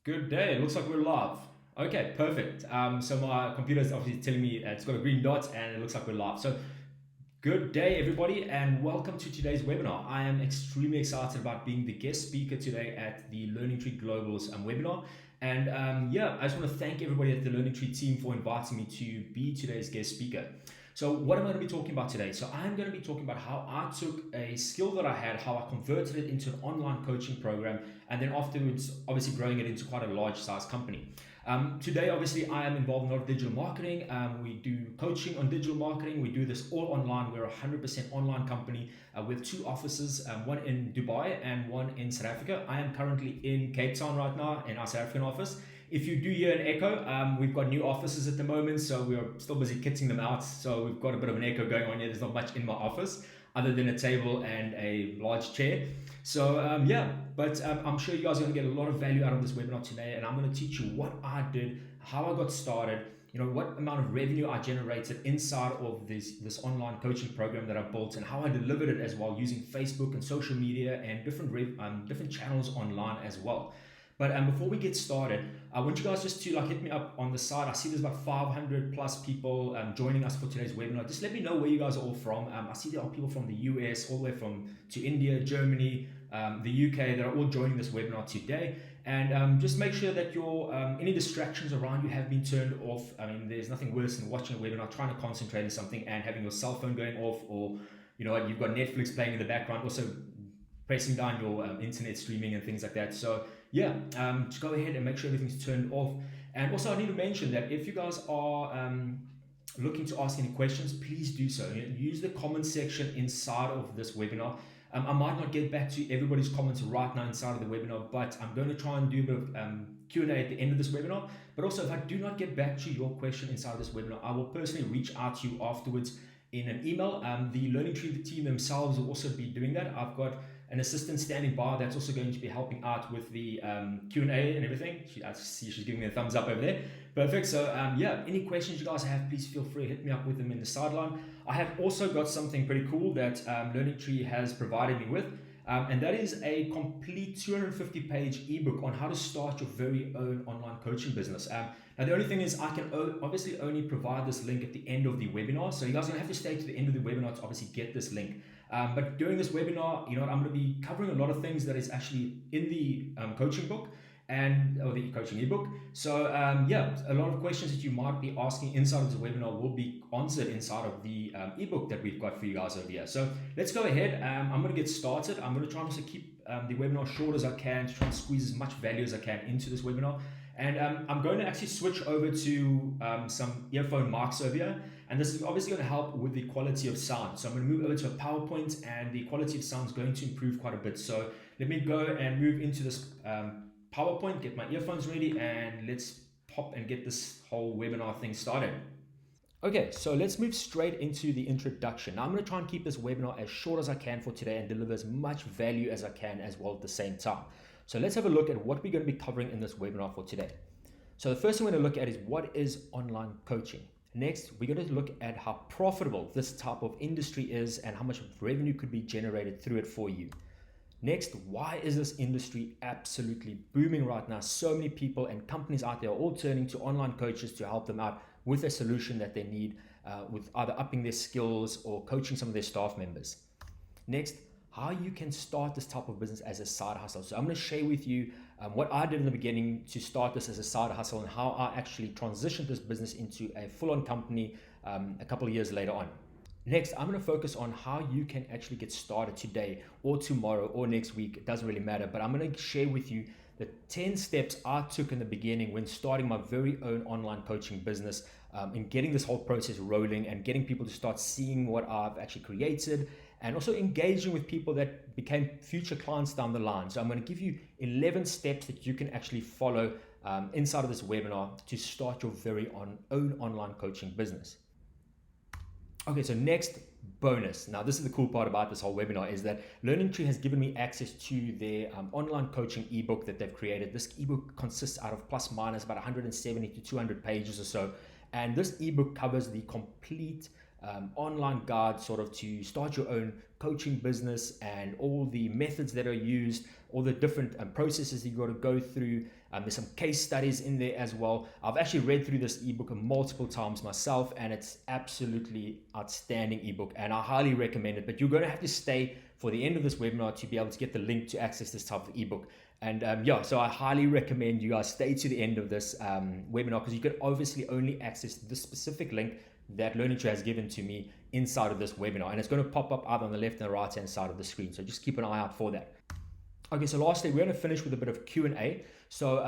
Good day. It looks like we're live. Okay, perfect. So my computer is obviously telling me it's got a green dot and it looks like we're live. So good day, everybody, and welcome to today's webinar. I am extremely excited about being the guest speaker today at the Learning Tree Global's webinar. And yeah, I just want to thank everybody at the Learning Tree team for inviting me to be today's guest speaker. So what am I going to be talking about today? So I'm going to be talking about how I took a skill that I had, how I converted it into an online coaching program, and then afterwards, obviously growing it into quite a large size company. Today, obviously, I am involved in a lot of digital marketing. We do coaching on digital marketing. We do this all online. We're a 100% online company with two offices, one in Dubai and one in South Africa. I am currently in Cape Town right now in our South African office. If you do hear an echo, we've got new offices at the moment, so we're still busy kitting them out. So we've got a bit of an echo going on here. There's not much in my office other than a table and a large chair. So yeah, but I'm sure you guys are going to get a lot of value out of this webinar today, and I'm going to teach you what I did, how I got started, what amount of revenue I generated inside of this online coaching program that I built, and how I delivered it as well using Facebook and social media and different channels online as well. But before we get started, I want you guys just to hit me up on the side. I see there's about 500 plus people joining us for today's webinar. Just let me know where you guys are all from. I see there are people from the US, all the way from to India, Germany, the UK that are all joining this webinar today. And just make sure that your any distractions around you have been turned off. I mean, there's nothing worse than watching a webinar, trying to concentrate on something and having your cell phone going off, or you've got Netflix playing in the background, also pressing down your internet streaming and things like that. So yeah, just go ahead and make sure everything's turned off. And also I need to mention that if you guys are looking to ask any questions, please do so. Use the comment section inside of this webinar. I might not get back to everybody's comments right now inside of the webinar, but I'm going to try and do a bit of Q&A at the end of this webinar. But also, if I do not get back to your question inside of this webinar, I will personally reach out to you afterwards in an email. The Learning Tree team themselves will also be doing that. I've got an assistant standing by that's also going to be helping out with the Q&A and everything. I see she's giving me a thumbs up over there. Perfect. So yeah, any questions you guys have, please feel free to hit me up with them in the sideline. I have also got something pretty cool that Learning Tree has provided me with, and that is a complete 250-page ebook on how to start your very own online coaching business. Now, the only thing is I can obviously only provide this link at the end of the webinar, so you guys are going to have to stay to the end of the webinar to obviously get this link. But during this webinar, I'm going to be covering a lot of things that is actually in the coaching book or the coaching ebook. So yeah, a lot of questions that you might be asking inside of this webinar will be answered inside of the ebook that we've got for you guys over here. So let's go ahead. I'm going to get started. I'm going to try to keep the webinar short as I can to try and squeeze as much value as I can into this webinar. And I'm going to actually switch over to some earphone mics over here. And this is obviously going to help with the quality of sound. So I'm going to move over to a PowerPoint, and the quality of sound is going to improve quite a bit. So let me go and move into this PowerPoint, get my earphones ready, and let's pop and get this whole webinar thing started. Okay, so let's move straight into the introduction. Now I'm going to try and keep this webinar as short as I can for today and deliver as much value as I can as well at the same time. So let's have a look at what we're going to be covering in this webinar for today. So the first thing we're going to look at is what is online coaching. Next, we're going to look at how profitable this type of industry is and how much revenue could be generated through it for you. Next, why is this industry absolutely booming right now? So many people and companies out there are all turning to online coaches to help them out with a solution that they need with either upping their skills or coaching some of their staff members. Next, how you can start this type of business as a side hustle. So I'm going to share with you what I did in the beginning to start this as a side hustle and how I actually transitioned this business into a full-on company a couple of years later on. Next, I'm going to focus on how you can actually get started today or tomorrow or next week. It doesn't really matter, but I'm going to share with you the 10 steps I took in the beginning when starting my very own online coaching business in getting this whole process rolling and getting people to start seeing what I've actually created and also engaging with people that became future clients down the line. So I'm going to give you 11 steps that you can actually follow inside of this webinar to start your very own online coaching business. Okay, so next bonus. Now, this is the cool part about this whole webinar is that Learning Tree has given me access to their online coaching ebook that they've created. This ebook consists out of plus minus about 170 to 200 pages or so. And this ebook covers the complete online guide sort of to start your own coaching business, and all the methods that are used, all the different processes that you got to go through. There's some case studies in there as well. I've actually read through this ebook multiple times myself, and it's absolutely outstanding ebook, and I highly recommend it. But you're going to have to stay for the end of this webinar to be able to get the link to access this type of ebook. And so I highly recommend you guys stay to the end of this webinar, because you can obviously only access this specific link that Learning Tree has given to me inside of this webinar, and it's going to pop up either on the left and the right hand side of the screen, so just keep an eye out for that. Okay, so lastly, we're going to finish with a bit of Q&A. So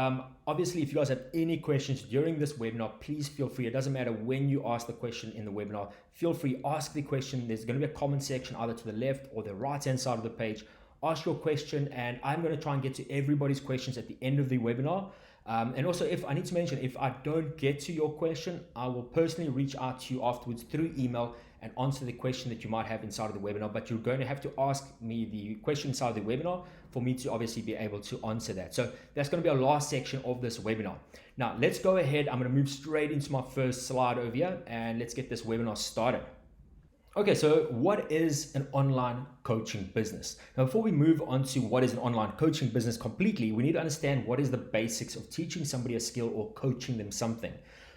obviously, if you guys have any questions during this webinar, please feel free. It doesn't matter when you ask the question in the webinar. Feel free, ask the question. There's going to be a comment section either to the left or the right hand side of the page. Ask your question, and I'm going to try and get to everybody's questions at the end of the webinar. And also, if I need to mention, if I don't get to your question, I will personally reach out to you afterwards through email and answer the question that you might have inside of the webinar. But you're going to have to ask me the question inside of the webinar for me to obviously be able to answer that. So that's going to be our last section of this webinar. Now, let's go ahead. I'm going to move straight into my first slide over here, and let's get this webinar started. Okay, so what is an online coaching business? Now, before we move on to what is an online coaching business completely, we need to understand what is the basics of teaching somebody a skill or coaching them something.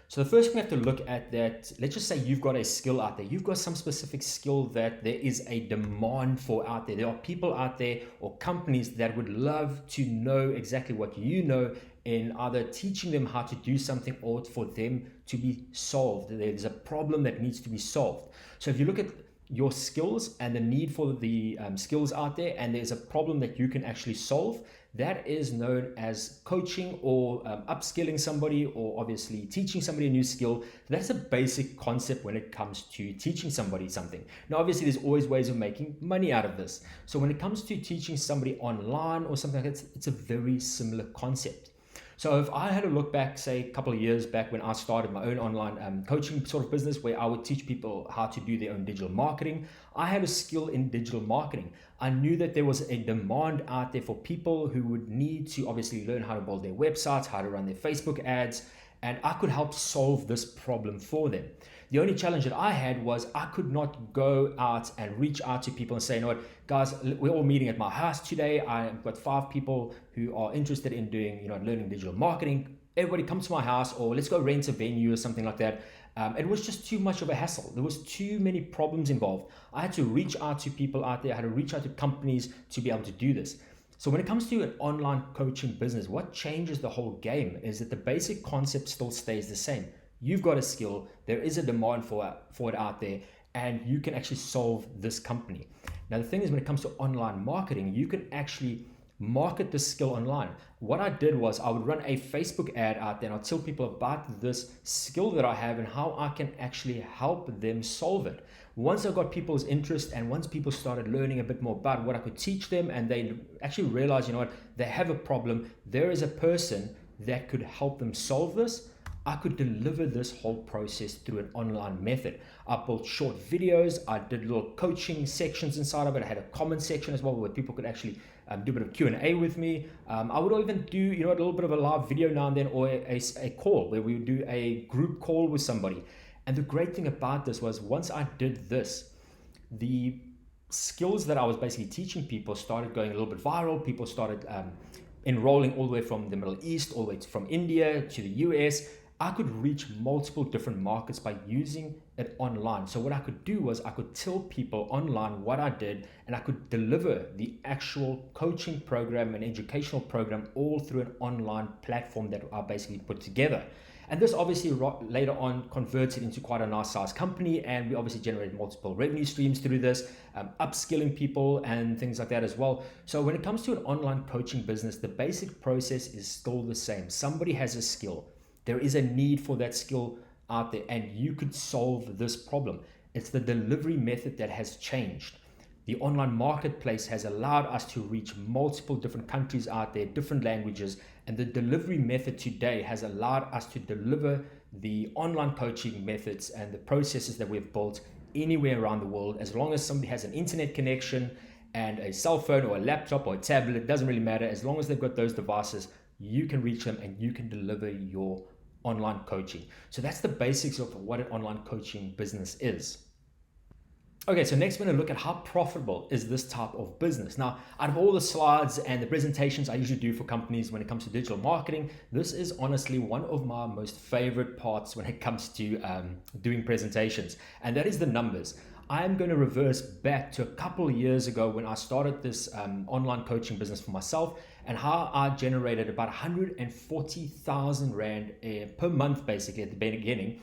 So the first thing we have to look at that, let's just say you've got a skill out there. You've got some specific skill that there is a demand for out there. There are people out there or companies that would love to know exactly what you know in either teaching them how to do something or for them to be solved. There's a problem that needs to be solved. So if you look at your skills and the need for the skills out there, and there's a problem that you can actually solve, that is known as coaching or upskilling somebody, or obviously teaching somebody a new skill. That's a basic concept when it comes to teaching somebody something. Now, obviously, there's always ways of making money out of this. So when it comes to teaching somebody online or something like that, it's a very similar concept. So if I had to look back, say a couple of years back when I started my own online coaching sort of business where I would teach people how to do their own digital marketing, I had a skill in digital marketing. I knew that there was a demand out there for people who would need to obviously learn how to build their websites, how to run their Facebook ads, and I could help solve this problem for them. The only challenge that I had was I could not go out and reach out to people and say, you know what, guys, we're all meeting at my house today. I've got 5 people who are interested in doing, learning digital marketing. Everybody come to my house, or let's go rent a venue or something like that. It was just too much of a hassle. There was too many problems involved. I had to reach out to people out there. I had to reach out to companies to be able to do this. So when it comes to an online coaching business, what changes the whole game is that the basic concept still stays the same. You've got a skill, there is a demand for it out there, and you can actually solve this company. Now, the thing is, when it comes to online marketing, you can actually market the skill online. What I did was I would run a Facebook ad out there, and I'd tell people about this skill that I have and how I can actually help them solve it. Once I got people's interest, and once people started learning a bit more about what I could teach them, and they actually realized, they have a problem, there is a person that could help them solve this, I could deliver this whole process through an online method. I built short videos. I did little coaching sections inside of it. I had a comment section as well where people could actually do a bit of Q&A with me. I would even do a little bit of a live video now and then, or a call where we would do a group call with somebody. And the great thing about this was, once I did this, the skills that I was basically teaching people started going a little bit viral. People started enrolling all the way from the Middle East, all the way from India to the US. I could reach multiple different markets by using it online. So what I could do was I could tell people online what I did, and I could deliver the actual coaching program and educational program all through an online platform that I basically put together. And this obviously later on converted into quite a nice size company, and we obviously generated multiple revenue streams through this, upskilling people and things like that as well. So when it comes to an online coaching business, the basic process is still the same. Somebody has a skill. There is a need for that skill out there, and you could solve this problem. It's the delivery method that has changed. The online marketplace has allowed us to reach multiple different countries out there, different languages, and the delivery method today has allowed us to deliver the online coaching methods and the processes that we've built anywhere around the world. As long as somebody has an internet connection and a cell phone or a laptop or a tablet, it doesn't really matter. As long as they've got those devices, you can reach them and you can deliver your online coaching. So that's the basics of what an online coaching business is. Okay, so next we're going to look at how profitable is this type of business. Now, out of all the slides and the presentations I usually do for companies when it comes to digital marketing, this is honestly one of my most favorite parts when it comes to doing presentations, and that is the numbers. I'm going to reverse back to a couple of years ago when I started this online coaching business for myself, and how I generated about 140,000 Rand per month, basically, at the beginning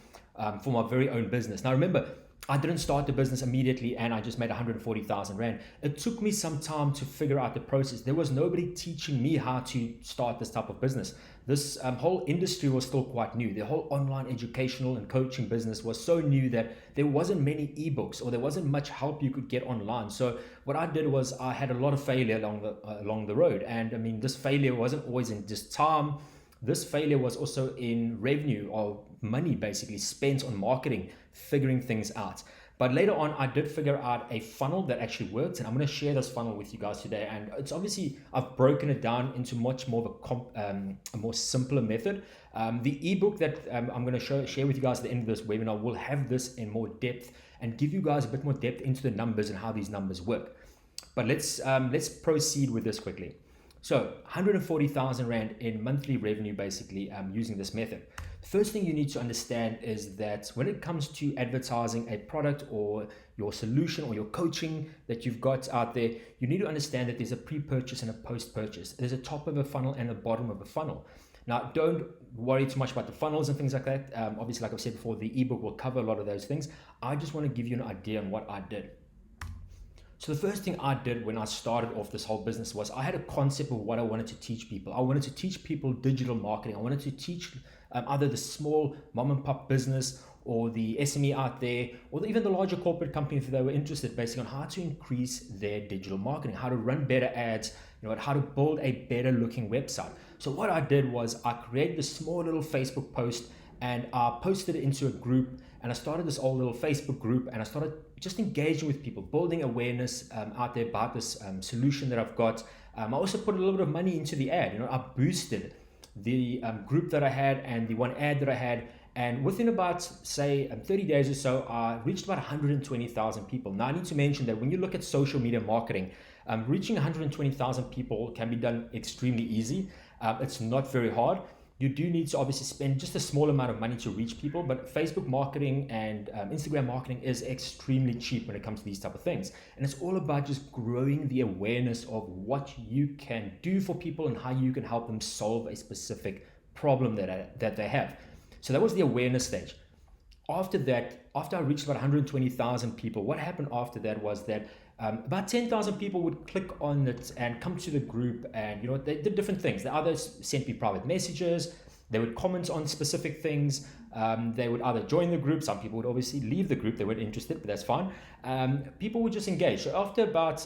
for my very own business. Now, remember, I didn't start the business immediately and I just made 140,000 Rand. It took me some time to figure out the process. There was nobody teaching me how to start this type of business. This whole industry was still quite new. The whole online educational and coaching business was so new that there wasn't many ebooks or there wasn't much help you could get online. So what I did was I had a lot of failure along the road. And I mean, this failure wasn't always in just time. This failure was also in revenue or money basically spent on marketing, figuring things out. But later on, I did figure out a funnel that actually works, and I'm going to share this funnel with you guys today. And it's obviously, I've broken it down into much more of a more simpler method. The ebook that I'm going to share with you guys at the end of this webinar will have this in more depth and give you guys a bit more depth into the numbers and how these numbers work. But let's proceed with this quickly. So 140,000 Rand in monthly revenue, basically, using this method. The first thing you need to understand is that when it comes to advertising a product or your solution or your coaching that you've got out there, you need to understand that there's a pre-purchase and a post-purchase. There's a top of a funnel and a bottom of a funnel. Now, don't worry too much about the funnels and things like that. Obviously, like I've said before, the ebook will cover a lot of those things. I just want to give you an idea on what I did. So the first thing I did when I started off this whole business was I had a concept of what I wanted to teach people. I wanted to teach people digital marketing. I wanted to teach either the small mom and pop business or the SME out there, or even the larger corporate company if they were interested, basically on how to increase their digital marketing, how to run better ads, how to build a better looking website. So what I did was I created this small little Facebook post and I posted it into a group, and I started this old little Facebook group, and I started just engaging with people, building awareness out there about this solution that I've got. I also put a little bit of money into the ad. I boosted the group that I had and the one ad that I had, and within about, say, 30 days or so, I reached about 120,000 people. Now, I need to mention that when you look at social media marketing, reaching 120,000 people can be done extremely easy. It's not very hard. You do need to obviously spend just a small amount of money to reach people, but Facebook marketing and Instagram marketing is extremely cheap when it comes to these type of things. And it's all about just growing the awareness of what you can do for people and how you can help them solve a specific problem that they have. So that was the awareness stage. After that, after I reached about 120,000 people, what happened after that was that about 10,000 people would click on it and come to the group, and they did different things. The others sent me private messages. They would comment on specific things. They would either join the group. Some people would obviously leave the group. They weren't interested, but that's fine. People would just engage. So after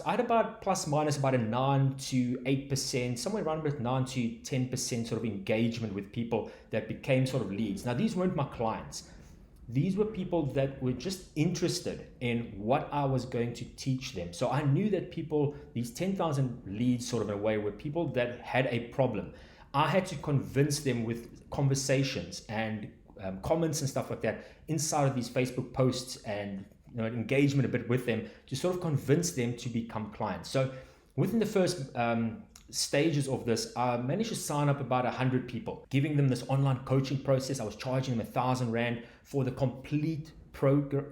I had about plus minus about a 9 to 8%, somewhere around about 9 to 10% sort of engagement with people that became sort of leads. Now, these weren't my clients. These were people that were just interested in what I was going to teach them. So I knew that these 10,000 leads sort of in a way, were people that had a problem. I had to convince them with conversations and comments and stuff like that inside of these Facebook posts and engagement a bit with them to sort of convince them to become clients. So within the first stages of this, I managed to sign up about 100 people, giving them this online coaching process. I was charging them 1,000 Rand for the complete program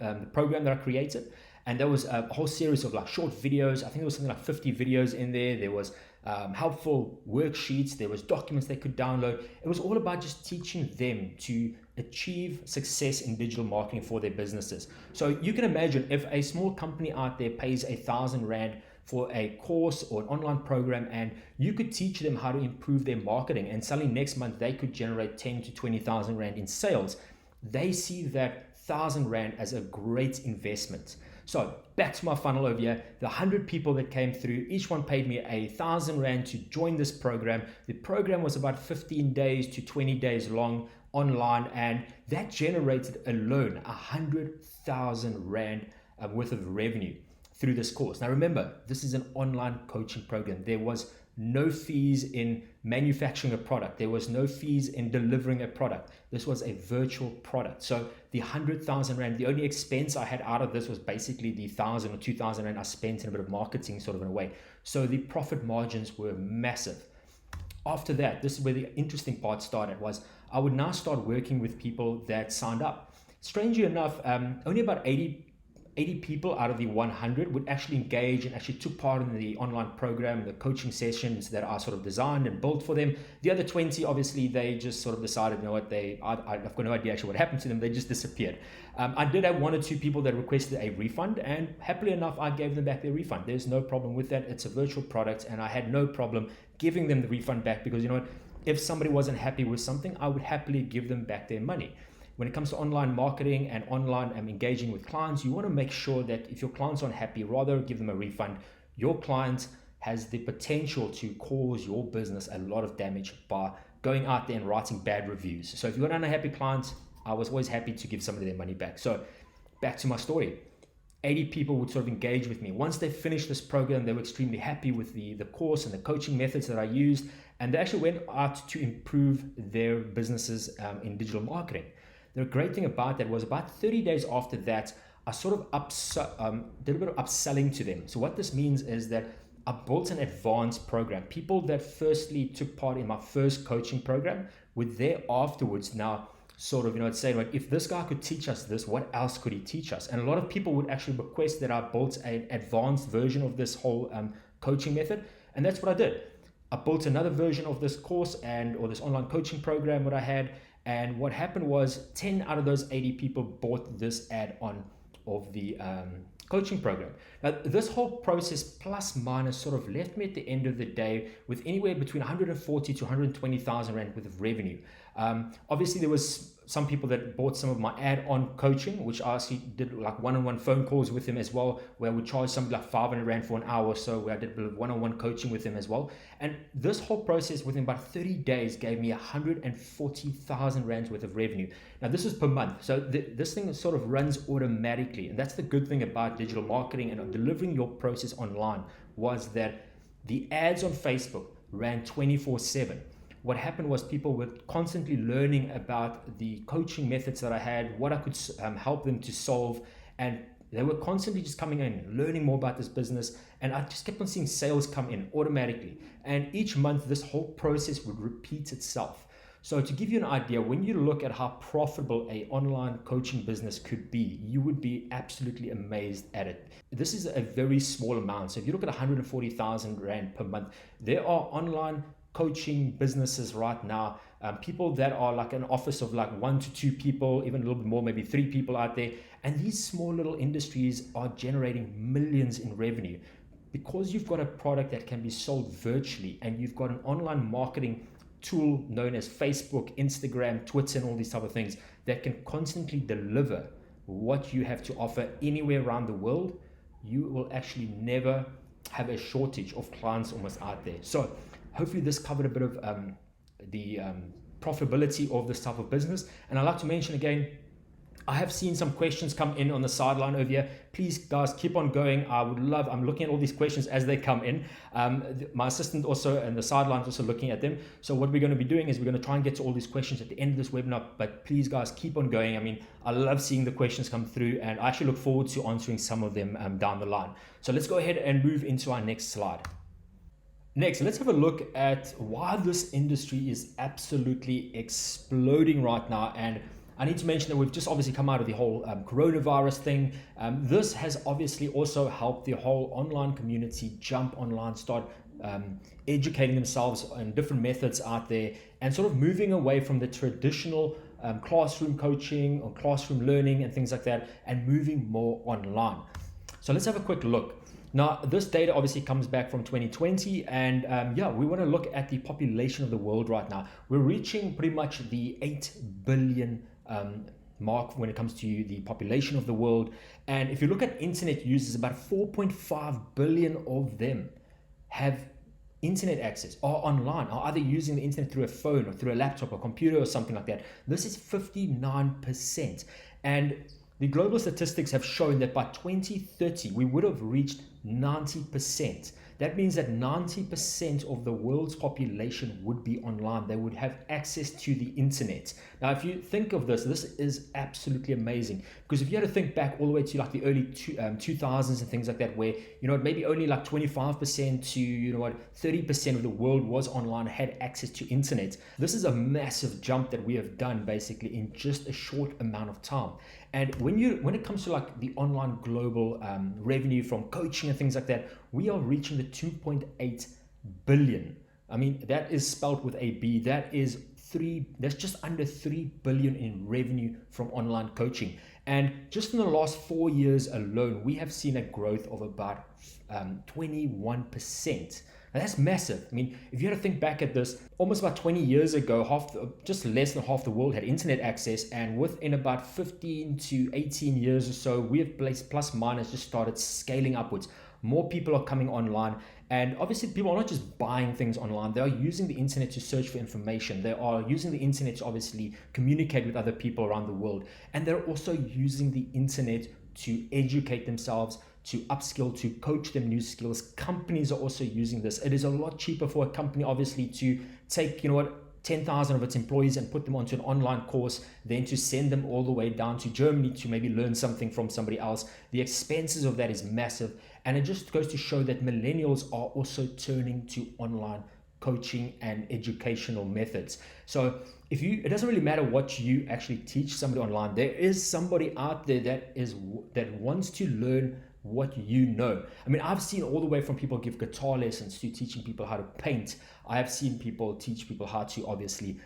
that I created. And there was a whole series of like short videos. I think there was something like 50 videos in there. There was helpful worksheets. There was documents they could download. It was all about just teaching them to achieve success in digital marketing for their businesses. So you can imagine if a small company out there pays 1,000 Rand for a course or an online program, and you could teach them how to improve their marketing, and suddenly next month they could generate 10 to 20,000 Rand in sales. They see that 1,000 Rand as a great investment. So back to my funnel over here, the 100 people that came through, each one paid me 1,000 Rand to join this program. The program was about 15 days to 20 days long online, and that generated alone 100,000 Rand worth of revenue through this course. Now remember, this is an online coaching program. There was no fees in manufacturing a product. There was no fees in delivering a product. This was a virtual product. So the 100,000 Rand, the only expense I had out of this was basically the 1,000 or 2,000 Rand I spent in a bit of marketing sort of in a way. So the profit margins were massive. After that, this is where the interesting part started, was I would now start working with people that signed up. Strangely enough, only about 80 people out of the 100 would actually engage and actually took part in the online program, the coaching sessions that I sort of designed and built for them. The other 20, obviously, they just sort of decided, you know what, I've got no idea actually what happened to them. They just disappeared. I did have one or two people that requested a refund, and happily enough, I gave them back their refund. There's no problem with that. It's a virtual product, and I had no problem giving them the refund back, because you know what, if somebody wasn't happy with something, I would happily give them back their money. When it comes to online marketing and online engaging with clients, you want to make sure that if your clients aren't happy, rather give them a refund. Your client has the potential to cause your business a lot of damage by going out there and writing bad reviews. So if you've got an unhappy client, I was always happy to give somebody their money back. So back to my story. 80 people would sort of engage with me. Once they finished this program, they were extremely happy with the course and the coaching methods that I used. And they actually went out to improve their businesses in digital marketing. The great thing about that was about 30 days after that, I sort of did a bit of upselling to them. So what this means is that I built an advanced program. People that firstly took part in my first coaching program would there afterwards now sort of, say, well, if this guy could teach us this, what else could he teach us? And a lot of people would actually request that I built an advanced version of this whole coaching method. And that's what I did. I built another version of this course or this online coaching program that I had. And what happened was 10 out of those 80 people bought this add-on of the coaching program. Now, this whole process plus minus sort of left me at the end of the day with anywhere between 140 to 120,000 Rand worth of revenue. Obviously, there was some people that bought some of my add-on coaching, which I actually did like one-on-one phone calls with them as well, where I would charge something like 500 Rand for an hour or so, where I did a bit of one-on-one coaching with them as well. And this whole process within about 30 days gave me 140,000 Rands worth of revenue. Now, this is per month. So this thing sort of runs automatically. And that's the good thing about digital marketing and delivering your process online, was that the ads on Facebook ran 24/7. What happened was people were constantly learning about the coaching methods that I had, what I could help them to solve, and they were constantly just coming in, learning more about this business, and I just kept on seeing sales come in automatically. And each month, this whole process would repeat itself. So to give you an idea, when you look at how profitable an online coaching business could be, you would be absolutely amazed at it. This is a very small amount. So if you look at 140,000 Rand per month, there are online coaching businesses right now, people that are like an office of like 1 to 2 people, even a little bit more, maybe 3 people out there. And these small little industries are generating millions in revenue because you've got a product that can be sold virtually, and you've got an online marketing tool known as Facebook, Instagram, Twitter, and all these type of things that can constantly deliver what you have to offer anywhere around the world. You will actually never have a shortage of clients almost out there. So hopefully this covered a bit of the profitability of this type of business. And I'd like to mention again, I have seen some questions come in on the sideline over here. Please, guys, keep on going. I'm looking at all these questions as they come in. My assistant also, and the sideline is also looking at them. So what we're going to be doing is we're going to try and get to all these questions at the end of this webinar. But please, guys, keep on going. I mean, I love seeing the questions come through, and I actually look forward to answering some of them down the line. So let's go ahead and move into our next slide. Next, let's have a look at why this industry is absolutely exploding right now. And I need to mention that we've just obviously come out of the whole coronavirus thing. This has obviously also helped the whole online community jump online, start educating themselves on different methods out there, and sort of moving away from the traditional classroom coaching or classroom learning and things like that, and moving more online. So let's have a quick look. Now, this data obviously comes back from 2020, and we want to look at the population of the world right now. We're reaching pretty much the 8 billion mark when it comes to the population of the world. And if you look at internet users, about 4.5 billion of them have internet access, are online, are either using the internet through a phone or through a laptop or computer or something like that. This is 59%. And the global statistics have shown that by 2030, we would have reached 90%. That means that 90% of the world's population would be online. They would have access to the internet. Now, if you think of this, this is absolutely amazing, because if you had to think back all the way to like the early 2000s and things like that, where, maybe only like 25% to, 30% of the world was online, had access to internet. This is a massive jump that we have done basically in just a short amount of time. And when it comes to like the online global revenue from coaching and things like that, we are reaching the 2.8 billion. I mean, that is spelled with a B. That's just under 3 billion in revenue from online coaching. And just in the last 4 years alone, we have seen a growth of about 21%. Now that's massive. I mean, if you had to think back at this, almost about 20 years ago, just less than half the world had internet access, and within about 15 to 18 years or so, we have plus minus just started scaling upwards. More people are coming online, and obviously people are not just buying things online. They are using the internet to search for information. They are using the internet to obviously communicate with other people around the world, and they're also using the internet to educate themselves, to upskill, to coach them new skills. Companies are also using this. It is a lot cheaper for a company, obviously, to take, 10,000 of its employees and put them onto an online course than to send them all the way down to Germany to maybe learn something from somebody else. The expenses of that is massive. And it just goes to show that millennials are also turning to online coaching and educational methods. So it doesn't really matter what you actually teach somebody online. There is somebody out there that wants to learn what you know. I mean, I've seen all the way from people give guitar lessons to teaching people how to paint. I have seen people teach people how to obviously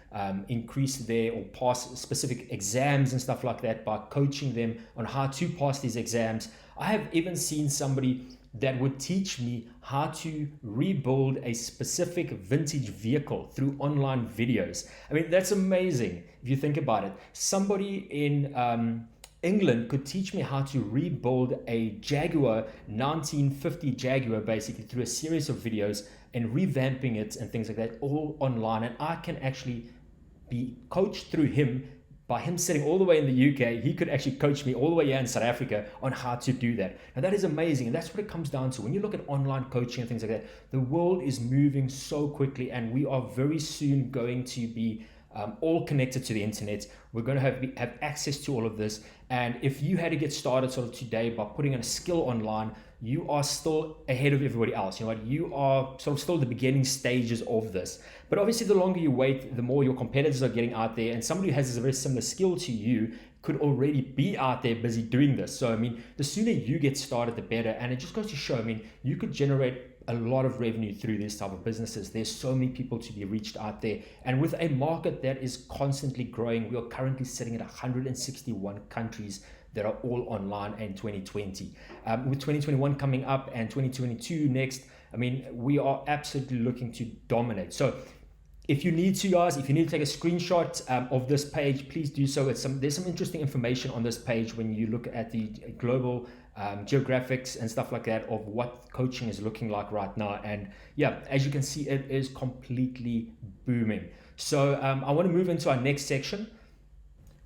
increase or pass specific exams and stuff like that by coaching them on how to pass these exams. I have even seen somebody that would teach me how to rebuild a specific vintage vehicle through online videos. I mean, that's amazing if you think about it. Somebody in England could teach me how to rebuild a Jaguar, 1950 Jaguar, basically through a series of videos and revamping it and things like that, all online. And I can actually be coached through him. By him sitting all the way in the UK, he could actually coach me all the way here in South Africa on how to do that. Now that is amazing, and that's what it comes down to. When you look at online coaching and things like that, the world is moving so quickly, and we are very soon going to be all connected to the internet. We're going to have access to all of this. And if you had to get started sort of today by putting in a skill online, you are still ahead of everybody else. You are sort of still the beginning stages of this. But obviously, the longer you wait, the more your competitors are getting out there. And somebody who has a very similar skill to you could already be out there busy doing this. So, I mean, the sooner you get started, the better. And it just goes to show, I mean, you could generate a lot of revenue through these type of businesses. There's so many people to be reached out there. And with a market that is constantly growing, we are currently sitting at 161 countries that are all online in 2020. With 2021 coming up and 2022 next, I mean, we are absolutely looking to dominate. So if you need to, guys, if you need to take a screenshot of this page, please do so. There's some interesting information on this page when you look at the global geographics and stuff like that of what coaching is looking like right now. And yeah, as you can see, it is completely booming. So I want to move into our next section.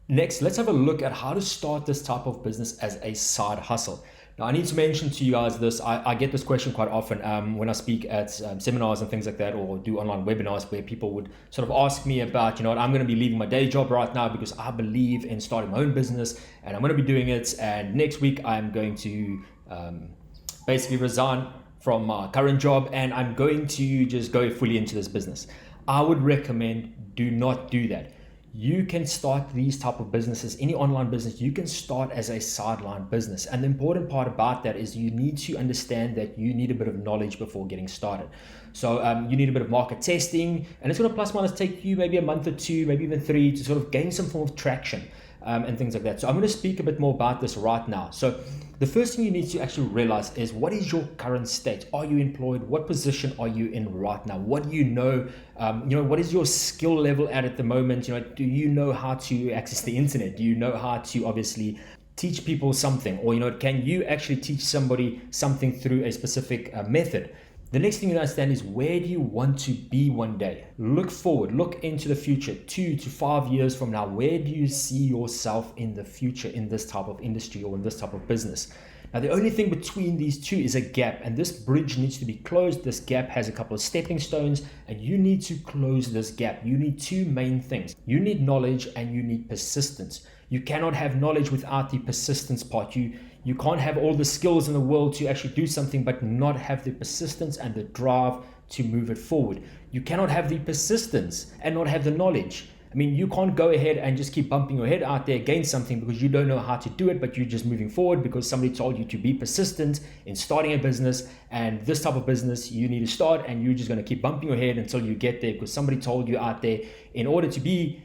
Next, let's have a look at how to start this type of business as a side hustle. Now, I need to mention to you guys this. I get this question quite often when I speak at seminars and things like that, or do online webinars where people would sort of ask me about, I'm going to be leaving my day job right now because I believe in starting my own business and I'm going to be doing it. And next week, I'm going to basically resign from my current job and I'm going to just go fully into this business. I would recommend do not do that. You can start these type of businesses, any online business, you can start as a sideline business. And the important part about that is you need to understand that you need a bit of knowledge before getting started. So you need a bit of market testing, and it's going to plus minus take you maybe a month or two, maybe even 3 to sort of gain some form of traction and things like that. So I'm going to speak a bit more about this right now. So the first thing you need to actually realize is, what is your current state? Are you employed? What position are you in right now? What do you know? What is your skill level at the moment? Do you know how to access the internet? Do you know how to obviously teach people something? Or, can you actually teach somebody something through a specific method? The next thing you understand is, where do you want to be one day? Look forward, look into the future, 2 to 5 years from now. Where do you see yourself in the future in this type of industry or in this type of business? Now, the only thing between these two is a gap, and this bridge needs to be closed. This gap has a couple of stepping stones, and you need to close this gap. You need two main things. You need knowledge and you need persistence. You cannot have knowledge without the persistence part. You can't have all the skills in the world to actually do something but not have the persistence and the drive to move it forward. You cannot have the persistence and not have the knowledge. I mean, you can't go ahead and just keep bumping your head out there against something because you don't know how to do it, but you're just moving forward because somebody told you to be persistent in starting a business, and this type of business you need to start, and you're just going to keep bumping your head until you get there because somebody told you out there in order to be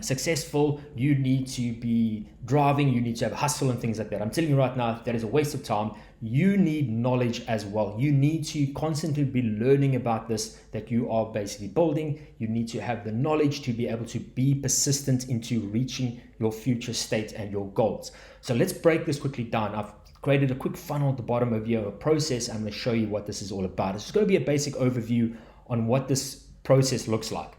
successful, you need to be driving, you need to have hustle and things like that. I'm telling you right now, that is a waste of time. You need knowledge as well. You need to constantly be learning about this that you are basically building. You need to have the knowledge to be able to be persistent into reaching your future state and your goals. So let's break this quickly down. I've created a quick funnel at the bottom of your process. I'm going to show you what this is all about. It's going to be a basic overview on what this process looks like.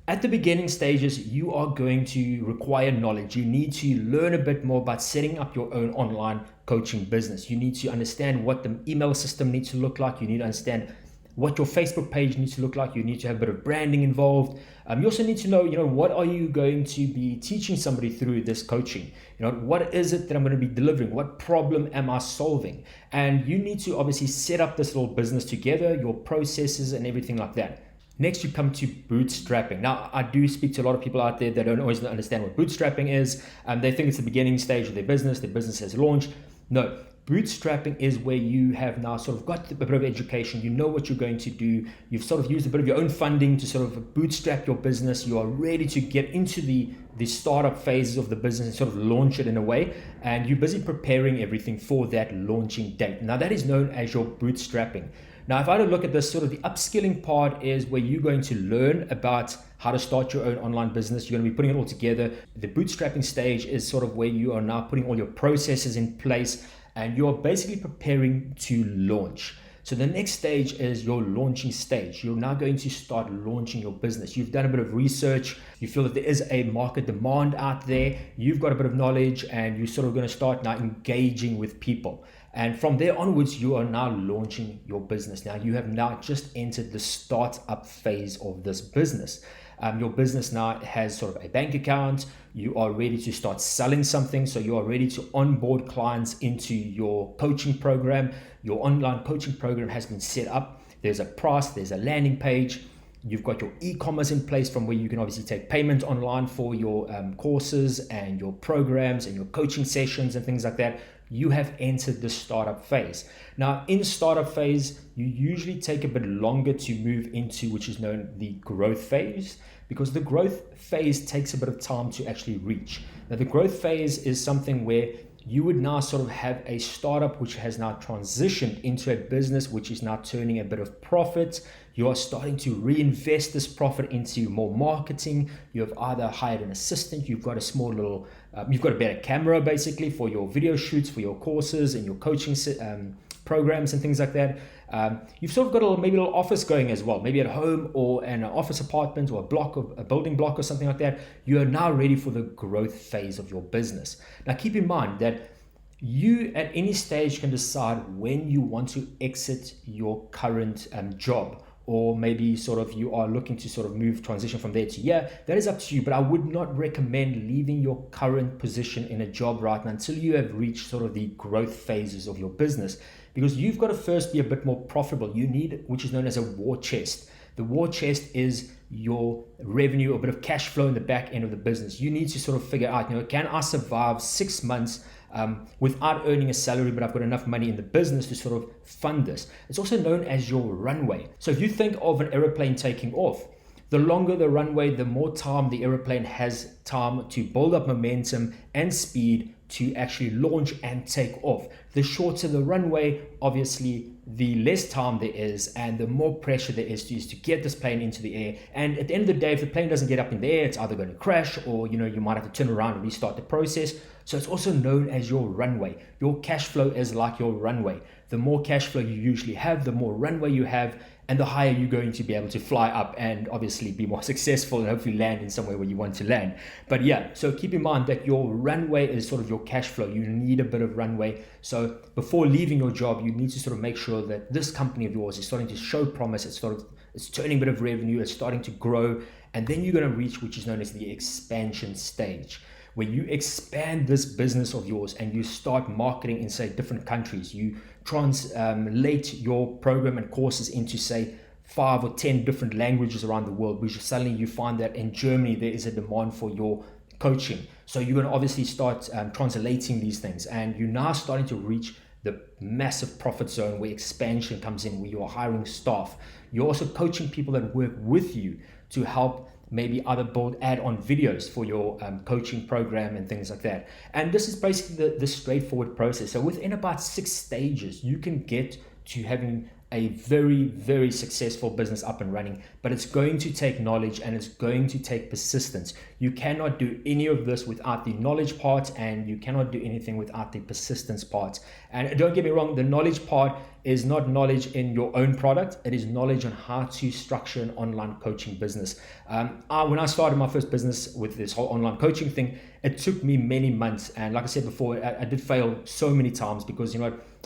At the beginning stages, you are going to require knowledge. You need to learn a bit more about setting up your own online coaching business. You need to understand what the email system needs to look like. You need to understand what your Facebook page needs to look like. You need to have a bit of branding involved. You also need to know, what are you going to be teaching somebody through this coaching? What is it that I'm going to be delivering? What problem am I solving? And you need to obviously set up this little business together, your processes and everything like that. Next, you come to bootstrapping. Now, I do speak to a lot of people out there that don't always understand what bootstrapping is. They think it's the beginning stage of their business has launched. No, bootstrapping is where you have now sort of got a bit of education. You know what you're going to do. You've sort of used a bit of your own funding to sort of bootstrap your business. You are ready to get into the startup phases of the business and sort of launch it in a way. And you're busy preparing everything for that launching date. Now, that is known as your bootstrapping. Now, if I were to look at this, sort of the upskilling part is where you're going to learn about how to start your own online business. You're going to be putting it all together. The bootstrapping stage is sort of where you are now putting all your processes in place and you're basically preparing to launch. So the next stage is your launching stage. You're now going to start launching your business. You've done a bit of research. You feel that there is a market demand out there. You've got a bit of knowledge and you're sort of going to start now engaging with people. And from there onwards, you are now launching your business. Now, you have now just entered the startup phase of this business. Your business now has sort of a bank account. You are ready to start selling something. So you are ready to onboard clients into your coaching program. Your online coaching program has been set up. There's a price, there's a landing page. You've got your e-commerce in place from where you can obviously take payment online for your courses and your programs and your coaching sessions and things like that. You have entered the startup phase. Now, in startup phase, you usually take a bit longer to move into, which is known the growth phase, because the growth phase takes a bit of time to actually reach. Now, the growth phase is something where you would now sort of have a startup which has now transitioned into a business which is now turning a bit of profit. You are starting to reinvest this profit into more marketing. You have either hired an assistant, you've got a small little, you've got a better camera basically for your video shoots, for your courses and your coaching programs and things like that. You've sort of got maybe a little office going as well, maybe at home or in an office apartment or a building block or something like that. You are now ready for the growth phase of your business. Now, keep in mind that you at any stage can decide when you want to exit your current job, or maybe sort of you are looking to sort of transition from there to that is up to you. But I would not recommend leaving your current position in a job right now until you have reached sort of the growth phases of your business, because you've got to first be a bit more profitable. You need, which is known as a war chest. The war chest is your revenue, a bit of cash flow in the back end of the business. You need to sort of figure out, can I survive 6 months without earning a salary, but I've got enough money in the business to sort of fund this. It's also known as your runway. So if you think of an aeroplane taking off, the longer the runway, the more time the aeroplane has time to build up momentum and speed to actually launch and take off. The shorter the runway, obviously, the less time there is and the more pressure there is to get this plane into the air. And at the end of the day, if the plane doesn't get up in the air, it's either going to crash or you might have to turn around and restart the process. So it's also known as your runway. Your cash flow is like your runway. The more cash flow you usually have, the more runway you have, and the higher you're going to be able to fly up and obviously be more successful and hopefully land in somewhere where you want to land. But yeah, so keep in mind that your runway is sort of your cash flow. You need a bit of runway. So before leaving your job, you need to sort of make sure that this company of yours is starting to show promise. It's turning a bit of revenue, it's starting to grow, and then you're going to reach, which is known as the expansion stage, where you expand this business of yours and you start marketing in, say, different countries. You translate your program and courses into, say, 5 or 10 different languages around the world, which suddenly you find that in Germany there is a demand for your coaching. So you're going to obviously start translating these things, and you're now starting to reach the massive profit zone where expansion comes in, where you're hiring staff. You're also coaching people that work with you to help maybe either build add-on videos for your coaching program and things like that. And this is basically the straightforward process. So within about 6 stages, you can get to having a very, very successful business up and running, but it's going to take knowledge and it's going to take persistence. You cannot do any of this without the knowledge part, and you cannot do anything without the persistence part. And don't get me wrong, the knowledge part is not knowledge in your own product. It is knowledge on how to structure an online coaching business. When I started my first business with this whole online coaching thing, it took me many months. And like I said before, I did fail so many times because,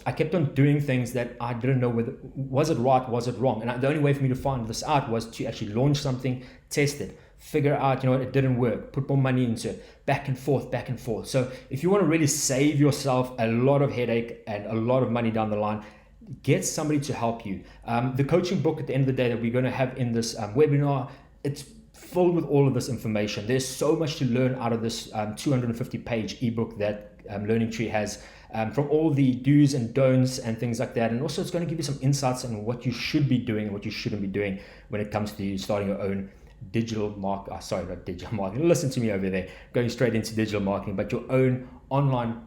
I kept on doing things that I didn't know whether, was it right, was it wrong? And the only way for me to find this out was to actually launch something, test it, figure out, it didn't work, put more money into it, back and forth. So if you want to really save yourself a lot of headache and a lot of money down the line, get somebody to help you. The coaching book at the end of the day that we're going to have in this webinar, it's filled with all of this information. There's so much to learn out of this 250-page ebook that Learning Tree has, from all the do's and don'ts and things like that. And also it's going to give you some insights on what you should be doing and what you shouldn't be doing when it comes to starting your own digital marketing. Listen to me over there, going straight into digital marketing, but your own online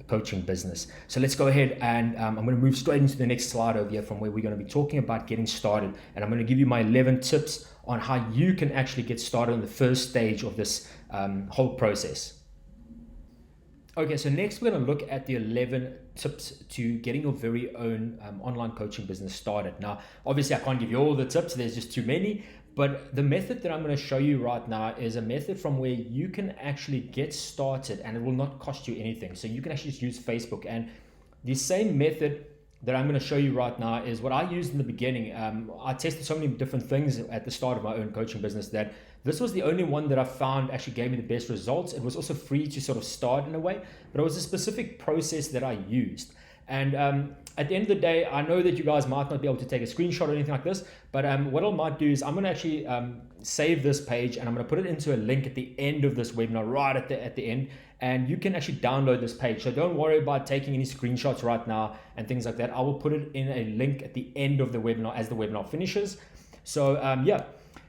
coaching business. So let's go ahead and I'm going to move straight into the next slide over here, from where we're going to be talking about getting started. And I'm going to give you my 11 tips on how you can actually get started on the first stage of this whole process. Okay, so next we're going to look at the 11 tips to getting your very own online coaching business started. Now, obviously I can't give you all the tips, there's just too many, but the method that I'm going to show you right now is a method from where you can actually get started and it will not cost you anything. So you can actually just use Facebook, and the same method that I'm going to show you right now is what I used in the beginning. I tested so many different things at the start of my own coaching business that this was the only one that I found actually gave me the best results. It was also free to sort of start in a way, but it was a specific process that I used. And at the end of the day, I know that you guys might not be able to take a screenshot or anything like this, but what I might do is I'm going to actually save this page and I'm going to put it into a link at the end of this webinar, right at the end, and you can actually download this page. So don't worry about taking any screenshots right now and things like that. I will put it in a link at the end of the webinar as the webinar finishes. So yeah.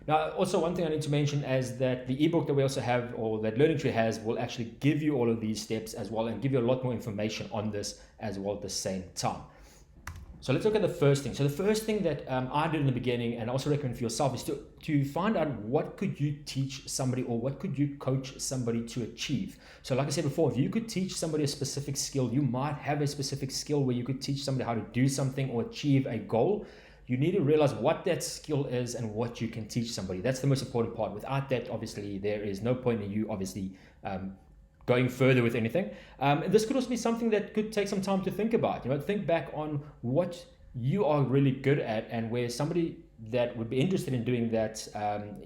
Now, also one thing I need to mention is that the ebook that we also have, or that Learning Tree has, will actually give you all of these steps as well and give you a lot more information on this as well at the same time. So let's look at the first thing. So the first thing that I did in the beginning, and I also recommend for yourself, is to find out what could you teach somebody, or what could you coach somebody to achieve. So like I said before, if you could teach somebody a specific skill, you might have a specific skill where you could teach somebody how to do something or achieve a goal. You need to realize what that skill is and what you can teach somebody. That's the most important part. Without that, obviously, there is no point in you obviously going further with anything. This could also be something that could take some time to think about. Think back on what you are really good at and where somebody that would be interested in doing that,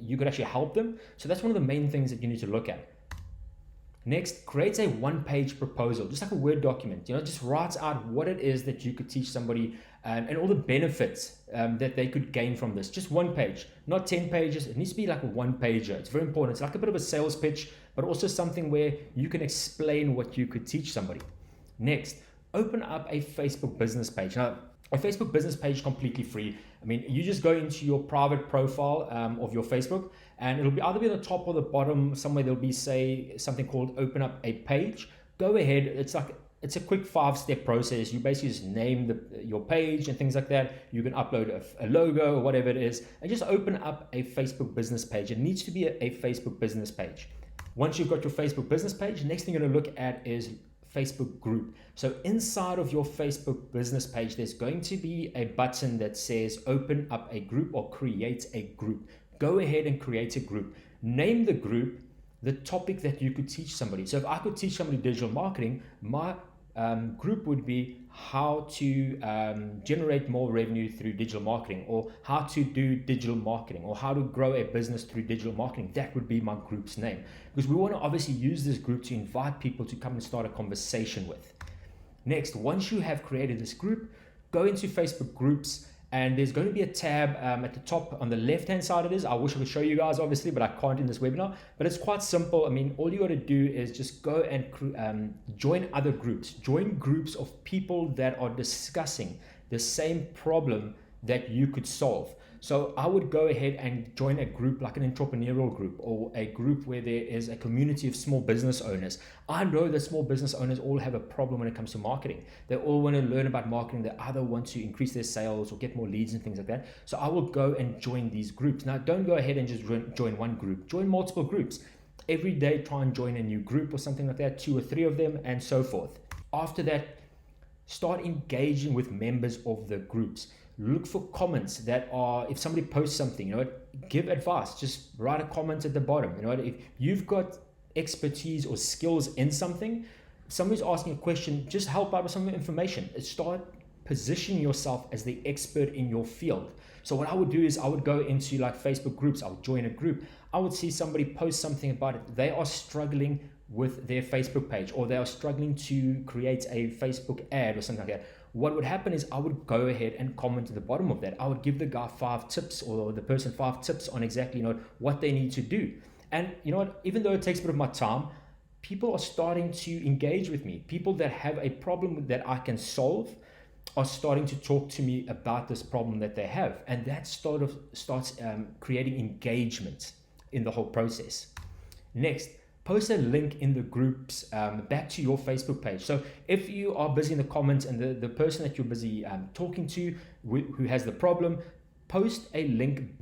you could actually help them. So that's one of the main things that you need to look at. Next, create a one-page proposal, just like a Word document. Just write out what it is that you could teach somebody and all the benefits that they could gain from this. Just one page, not 10 pages. It needs to be like a one-pager. It's very important. It's like a bit of a sales pitch, but also something where you can explain what you could teach somebody. Next, open up a Facebook business page. Now, a Facebook business page completely free. You just go into your private profile of your Facebook, and it'll be either be on the top or the bottom somewhere. There'll be, say, something called open up a page. Go ahead. It's a quick 5-step process. You basically just name your page and things like that. You can upload a logo or whatever it is, and just open up a Facebook business page. It needs to be a Facebook business page. Once you've got your Facebook business page, next thing you're going to look at is Facebook group. So inside of your Facebook business page, there's going to be a button that says open up a group or create a group. Go ahead and create a group. Name the group the topic that you could teach somebody. So if I could teach somebody digital marketing, my group would be how to generate more revenue through digital marketing, or how to do digital marketing, or how to grow a business through digital marketing. That would be my group's name, because we want to obviously use this group to invite people to come and start a conversation with. Next, once you have created this group, go into Facebook groups, and there's going to be a tab at the top on the left hand side. It is. I wish I could show you guys, obviously, but I can't in this webinar. But it's quite simple. I mean, all you got to do is just go and join other groups. Join groups of people that are discussing the same problem that you could solve. So I would go ahead and join a group like an entrepreneurial group, or a group where there is a community of small business owners. I know that small business owners all have a problem when it comes to marketing. They all want to learn about marketing. They either want to increase their sales or get more leads and things like that. So I will go and join these groups. Now, don't go ahead and just join one group. Join multiple groups. Every day, try and join a new group or something like that, 2 or 3 of them, and so forth. After that, start engaging with members of the groups. Look for comments that are, if somebody posts something, give advice. Just write a comment at the bottom. If you've got expertise or skills in something, if somebody's asking a question, just help out with some information. Start positioning yourself as the expert in your field. So what I would do is I would go into like Facebook groups. I would join a group. I would see somebody post something about it. They are struggling with their Facebook page, or they are struggling to create a Facebook ad or something like that. What would happen is I would go ahead and comment at the bottom of that. I would give the guy 5 tips, or the person 5 tips on exactly what they need to do. And even though it takes a bit of my time, people are starting to engage with me. People that have a problem that I can solve are starting to talk to me about this problem that they have. And that starts creating engagement in the whole process. Next, post a link in the groups back to your Facebook page. So if you are busy in the comments and the person that you're busy talking to who has the problem, post a link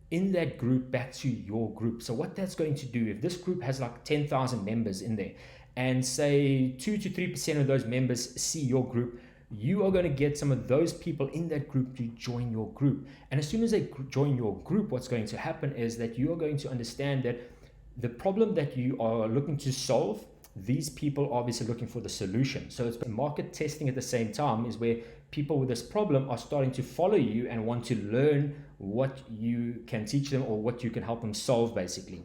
in that group back to your group. So what that's going to do, if this group has like 10,000 members in there, and say 2 to 3% of those members see your group, you are going to get some of those people in that group to join your group. And as soon as they join your group, what's going to happen is that you are going to understand that the problem that you are looking to solve, these people are obviously looking for the solution. So it's market testing at the same time, is where people with this problem are starting to follow you and want to learn what you can teach them or what you can help them solve, basically.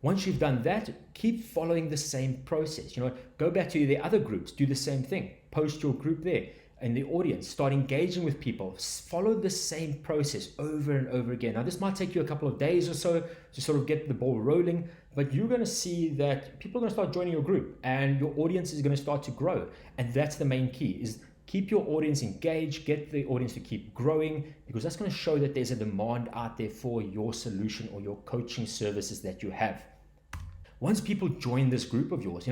Once you've done that, keep following the same process. Go back to the other groups, do the same thing. Post your group there in the audience, start engaging with people, follow the same process over and over again. Now, this might take you a couple of days or so to sort of get the ball rolling, but you're going to see that people are going to start joining your group and your audience is going to start to grow. And that's the main key, is keep your audience engaged, get the audience to keep growing, because that's going to show that there's a demand out there for your solution or your coaching services that you have. Once people join this group of yours,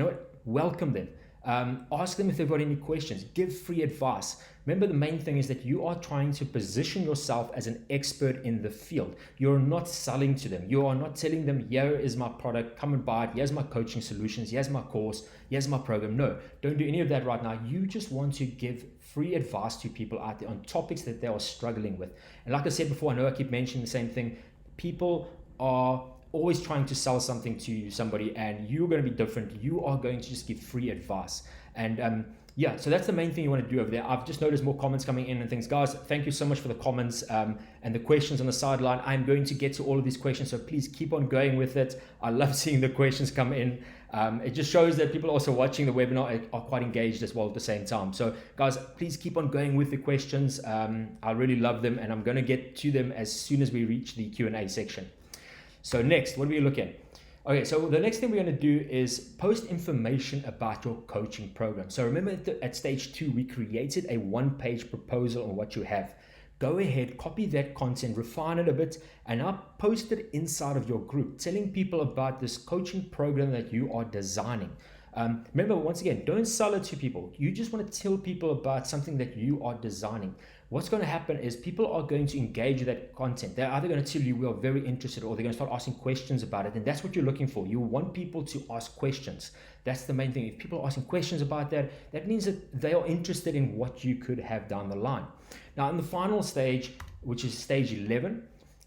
welcome them. Ask them if they've got any questions. Give free advice. Remember, the main thing is that you are trying to position yourself as an expert in the field. You're not selling to them. You are not telling them, here is my product, come and buy it. Here's my coaching solutions. Here's my course. Here's my program. No, don't do any of that right now. You just want to give free advice to people out there on topics that they are struggling with. And like I said before, I know I keep mentioning the same thing. People are always trying to sell something to somebody, and you're going to be different. You are going to just give free advice. And so that's the main thing you want to do over there. I've just noticed more comments coming in and things. Guys, thank you so much for the comments and the questions on the sideline. I'm going to get to all of these questions, so please keep on going with it. I love seeing the questions come in. It just shows that people also watching the webinar are quite engaged as well at the same time. So guys, please keep on going with the questions. I really love them, and I'm going to get to them as soon as we reach the Q&A section. So next, what are we looking at? Okay, so the next thing we're going to do is post information about your coaching program. So remember at stage 2, we created a 1-page proposal on what you have. Go ahead, copy that content, refine it a bit, and now post it inside of your group, telling people about this coaching program that you are designing. Remember, once again, don't sell it to people. You just want to tell people about something that you are designing. what's going to happen is people are going to engage with that content. They're either going to tell you we are very interested, or they're going to start asking questions about it. And that's what you're looking for. You want people to ask questions. That's the main thing. If people are asking questions about that, that means that they are interested in what you could have down the line. Now, in the final stage, which is stage 11,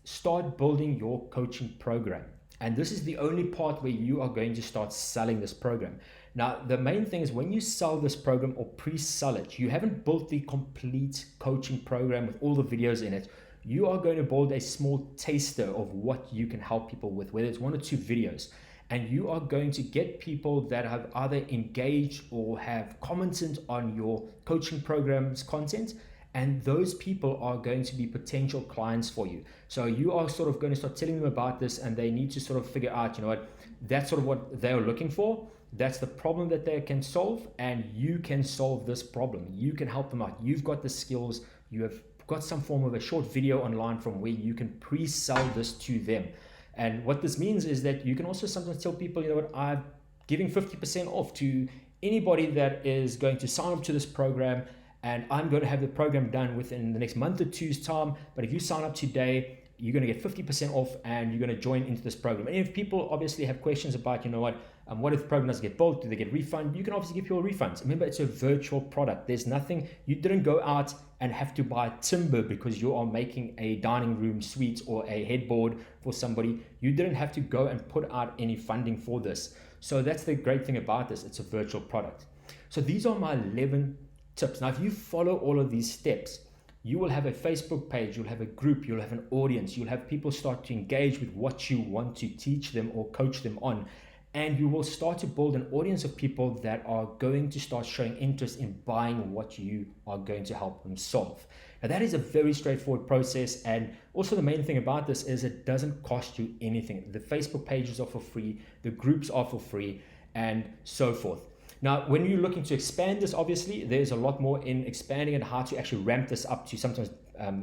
start building your coaching program. And this is the only part where you are going to start selling this program. Now, the main thing is when you sell this program or pre-sell it, you haven't built the complete coaching program with all the videos in it. You are going to build a small taster of what you can help people with, whether it's 1 or 2 videos. And you are going to get people that have either engaged or have commented on your coaching program's content. And those people are going to be potential clients for you. So you are sort of going to start telling them about this, and they need to sort of figure out, you know what, that's sort of what they're looking for. That's the problem that they can solve, and you can solve this problem. You can help them out. You've got the skills. You have got some form of a short video online from where you can pre-sell this to them. And what this means is that you can also sometimes tell people, you know what, I'm giving 50% off to anybody that is going to sign up to this program, and I'm going to have the program done within the next month or two's time. But if you sign up today, you're going to get 50% off, and you're going to join into this program. And if people obviously have questions about, you know what if the program doesn't get built? Do they get refund? You can obviously give people refunds. Remember, it's a virtual product. There's nothing, you didn't go out and have to buy timber because you are making a dining room suite or a headboard for somebody. You didn't have to go and put out any funding for this. So that's the great thing about this. It's a virtual product. So these are my 11 tips. Now, if you follow all of these steps, you will have a Facebook page, you'll have a group, you'll have an audience, you'll have people start to engage with what you want to teach them or coach them on. And you will start to build an audience of people that are going to start showing interest in buying what you are going to help them solve. Now, that is a very straightforward process. And also the main thing about this is it doesn't cost you anything. The Facebook pages are for free, the groups are for free, and so forth. Now, when you're looking to expand this, obviously, there's a lot more in expanding and how to actually ramp this up to sometimes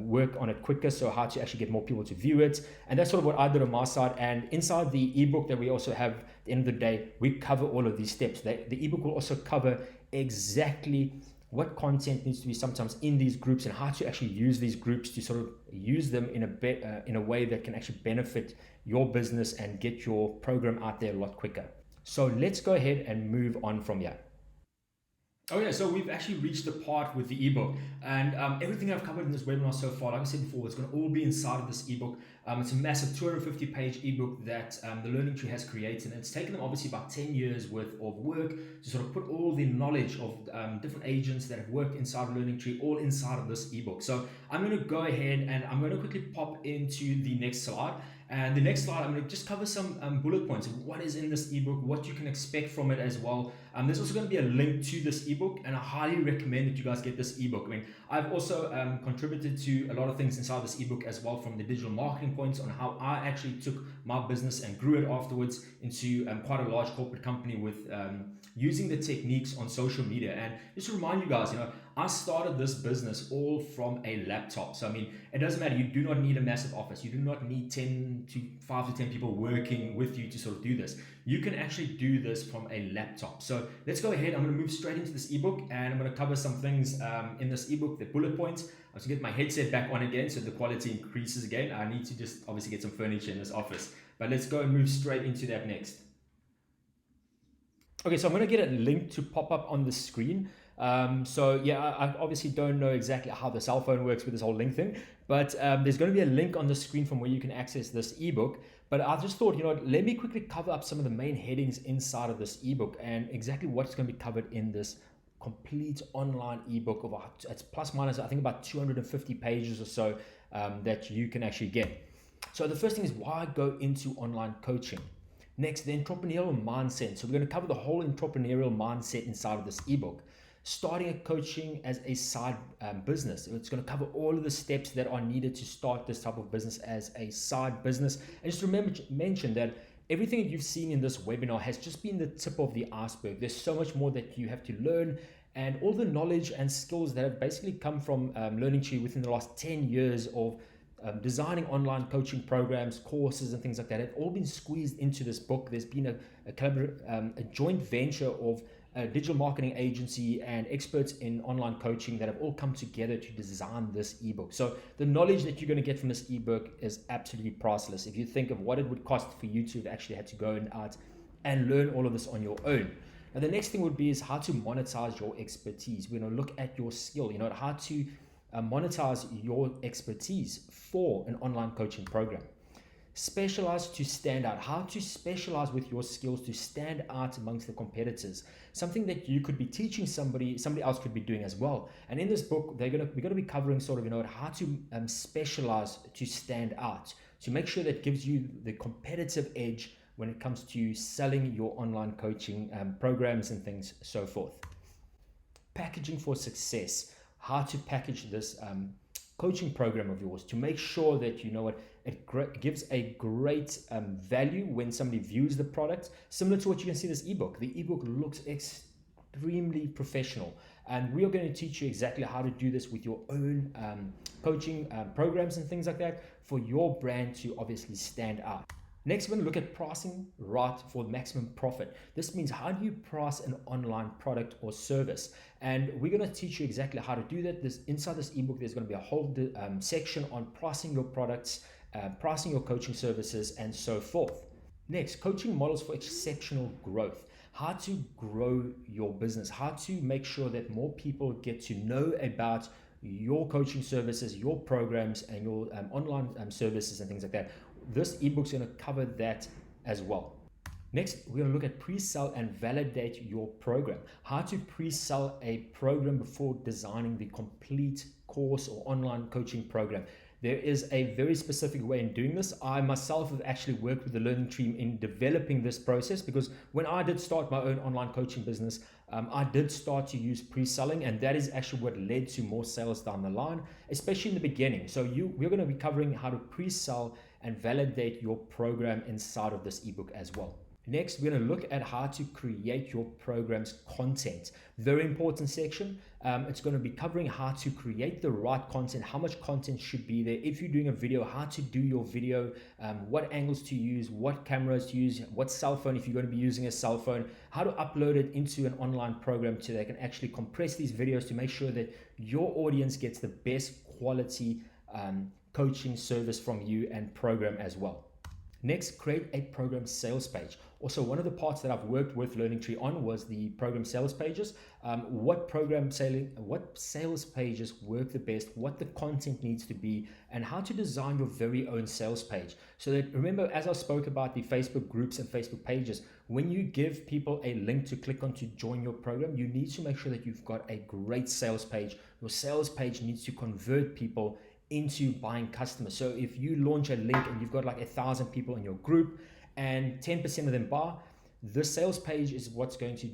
work on it quicker, so how to actually get more people to view it. And that's sort of what I did on my side. And inside the ebook that we also have, at the end of the day, we cover all of these steps. The ebook will also cover exactly what content needs to be sometimes in these groups and how to actually use these groups to sort of use them in a way that can actually benefit your business and get your program out there a lot quicker. So let's go ahead and move on from here. Okay, so we've actually reached the part with the ebook, and everything I've covered in this webinar so far, like I said before, it's going to all be inside of this ebook. It's a massive 250-page ebook that the Learning Tree has created, and it's taken them obviously about 10 years worth of work to sort of put all the knowledge of different agents that have worked inside of Learning Tree all inside of this ebook. So I'm going to go ahead and I'm going to quickly pop into the next slide. And the next slide, I'm going to just cover some bullet points of what is in this ebook, what you can expect from it as well. There's also going to be a link to this ebook, and I highly recommend that you guys get this ebook. I mean, I've also contributed to a lot of things inside this ebook as well, from the digital marketing points on how I actually took my business and grew it afterwards into quite a large corporate company with using the techniques on social media. And just to remind you guys, I started this business all from a laptop. So, I mean, it doesn't matter. You do not need a massive office. You do not need 5 to 10 people working with you to sort of do this. You can actually do this from a laptop. So let's go ahead. I'm going to move straight into this ebook, and I'm going to cover some things in this ebook, the bullet points. I have to get my headset back on again so the quality increases again. I need to just obviously get some furniture in this office. But let's go and move straight into that next. Okay, so I'm going to get a link to pop up on the screen. So yeah, I obviously don't know exactly how the cell phone works with this whole link thing, but there's going to be a link on the screen from where you can access this ebook. But I just thought, let me quickly cover up some of the main headings inside of this ebook and exactly what's going to be covered in this complete online ebook of it's plus minus, I think, about 250 pages or so that you can actually get. So the first thing is why go into online coaching. Next, the entrepreneurial mindset. So we're going to cover the whole entrepreneurial mindset inside of this ebook. Starting a coaching as a side business. It's going to cover all of the steps that are needed to start this type of business as a side business. And just remember to mention that everything that you've seen in this webinar has just been the tip of the iceberg. There's so much more that you have to learn, and all the knowledge and skills that have basically come from Learning Tree within the last 10 years of designing online coaching programs, courses, and things like that have all been squeezed into this book. There's been a joint venture of a digital marketing agency, and experts in online coaching that have all come together to design this ebook. So the knowledge that you're going to get from this ebook is absolutely priceless. If you think of what it would cost for you to have actually had to go out and learn all of this on your own. Now, the next thing would be is how to monetize your expertise. We're going to look at your skill, how to monetize your expertise for an online coaching program. Specialize to stand out. How to specialize with your skills to stand out amongst the competitors. Something that you could be teaching somebody else could be doing as well. And in this book, we're going to be covering sort of, how to specialize to stand out, to make sure that gives you the competitive edge when it comes to selling your online coaching programs and things, so forth. Packaging for success. How to package this coaching program of yours to make sure that it gives a great value when somebody views the product, similar to what you can see in this ebook. The ebook looks extremely professional, and we are going to teach you exactly how to do this with your own coaching programs and things like that for your brand to obviously stand out. Next, we're going to look at pricing right for maximum profit. This means how do you price an online product or service? And we're going to teach you exactly how to do that. Inside this ebook, there's going to be a whole section on pricing your products, pricing your coaching services, and so forth. Next, coaching models for exceptional growth. How to grow your business, how to make sure that more people get to know about your coaching services, your programs, and your online services and things like that. This ebook is going to cover that as well. Next, we're going to look at pre-sell and validate your program. How to pre-sell a program before designing the complete course or online coaching program. There is a very specific way in doing this. I myself have actually worked with the learning team in developing this process, because when I did start my own online coaching business, I did start to use pre-selling, and that is actually what led to more sales down the line, especially in the beginning. So we're going to be covering how to pre-sell and validate your program inside of this ebook as well. Next, we're going to look at how to create your program's content. Very important section. It's going to be covering how to create the right content, how much content should be there. If you're doing a video, how to do your video, what angles to use, what cameras to use, what cell phone, if you're going to be using a cell phone, how to upload it into an online program so they can actually compress these videos to make sure that your audience gets the best quality coaching service from you and program as well. Next, create a program sales page. Also, one of the parts that I've worked with Learning Tree on was the program sales pages. What sales pages work the best, what the content needs to be, and how to design your very own sales page. So that, remember, as I spoke about the Facebook groups and Facebook pages, when you give people a link to click on to join your program, you need to make sure that you've got a great sales page. Your sales page needs to convert people into buying customers. So if you launch a link and you've got like 1,000 people in your group and 10% of them buy, the sales page is what's going to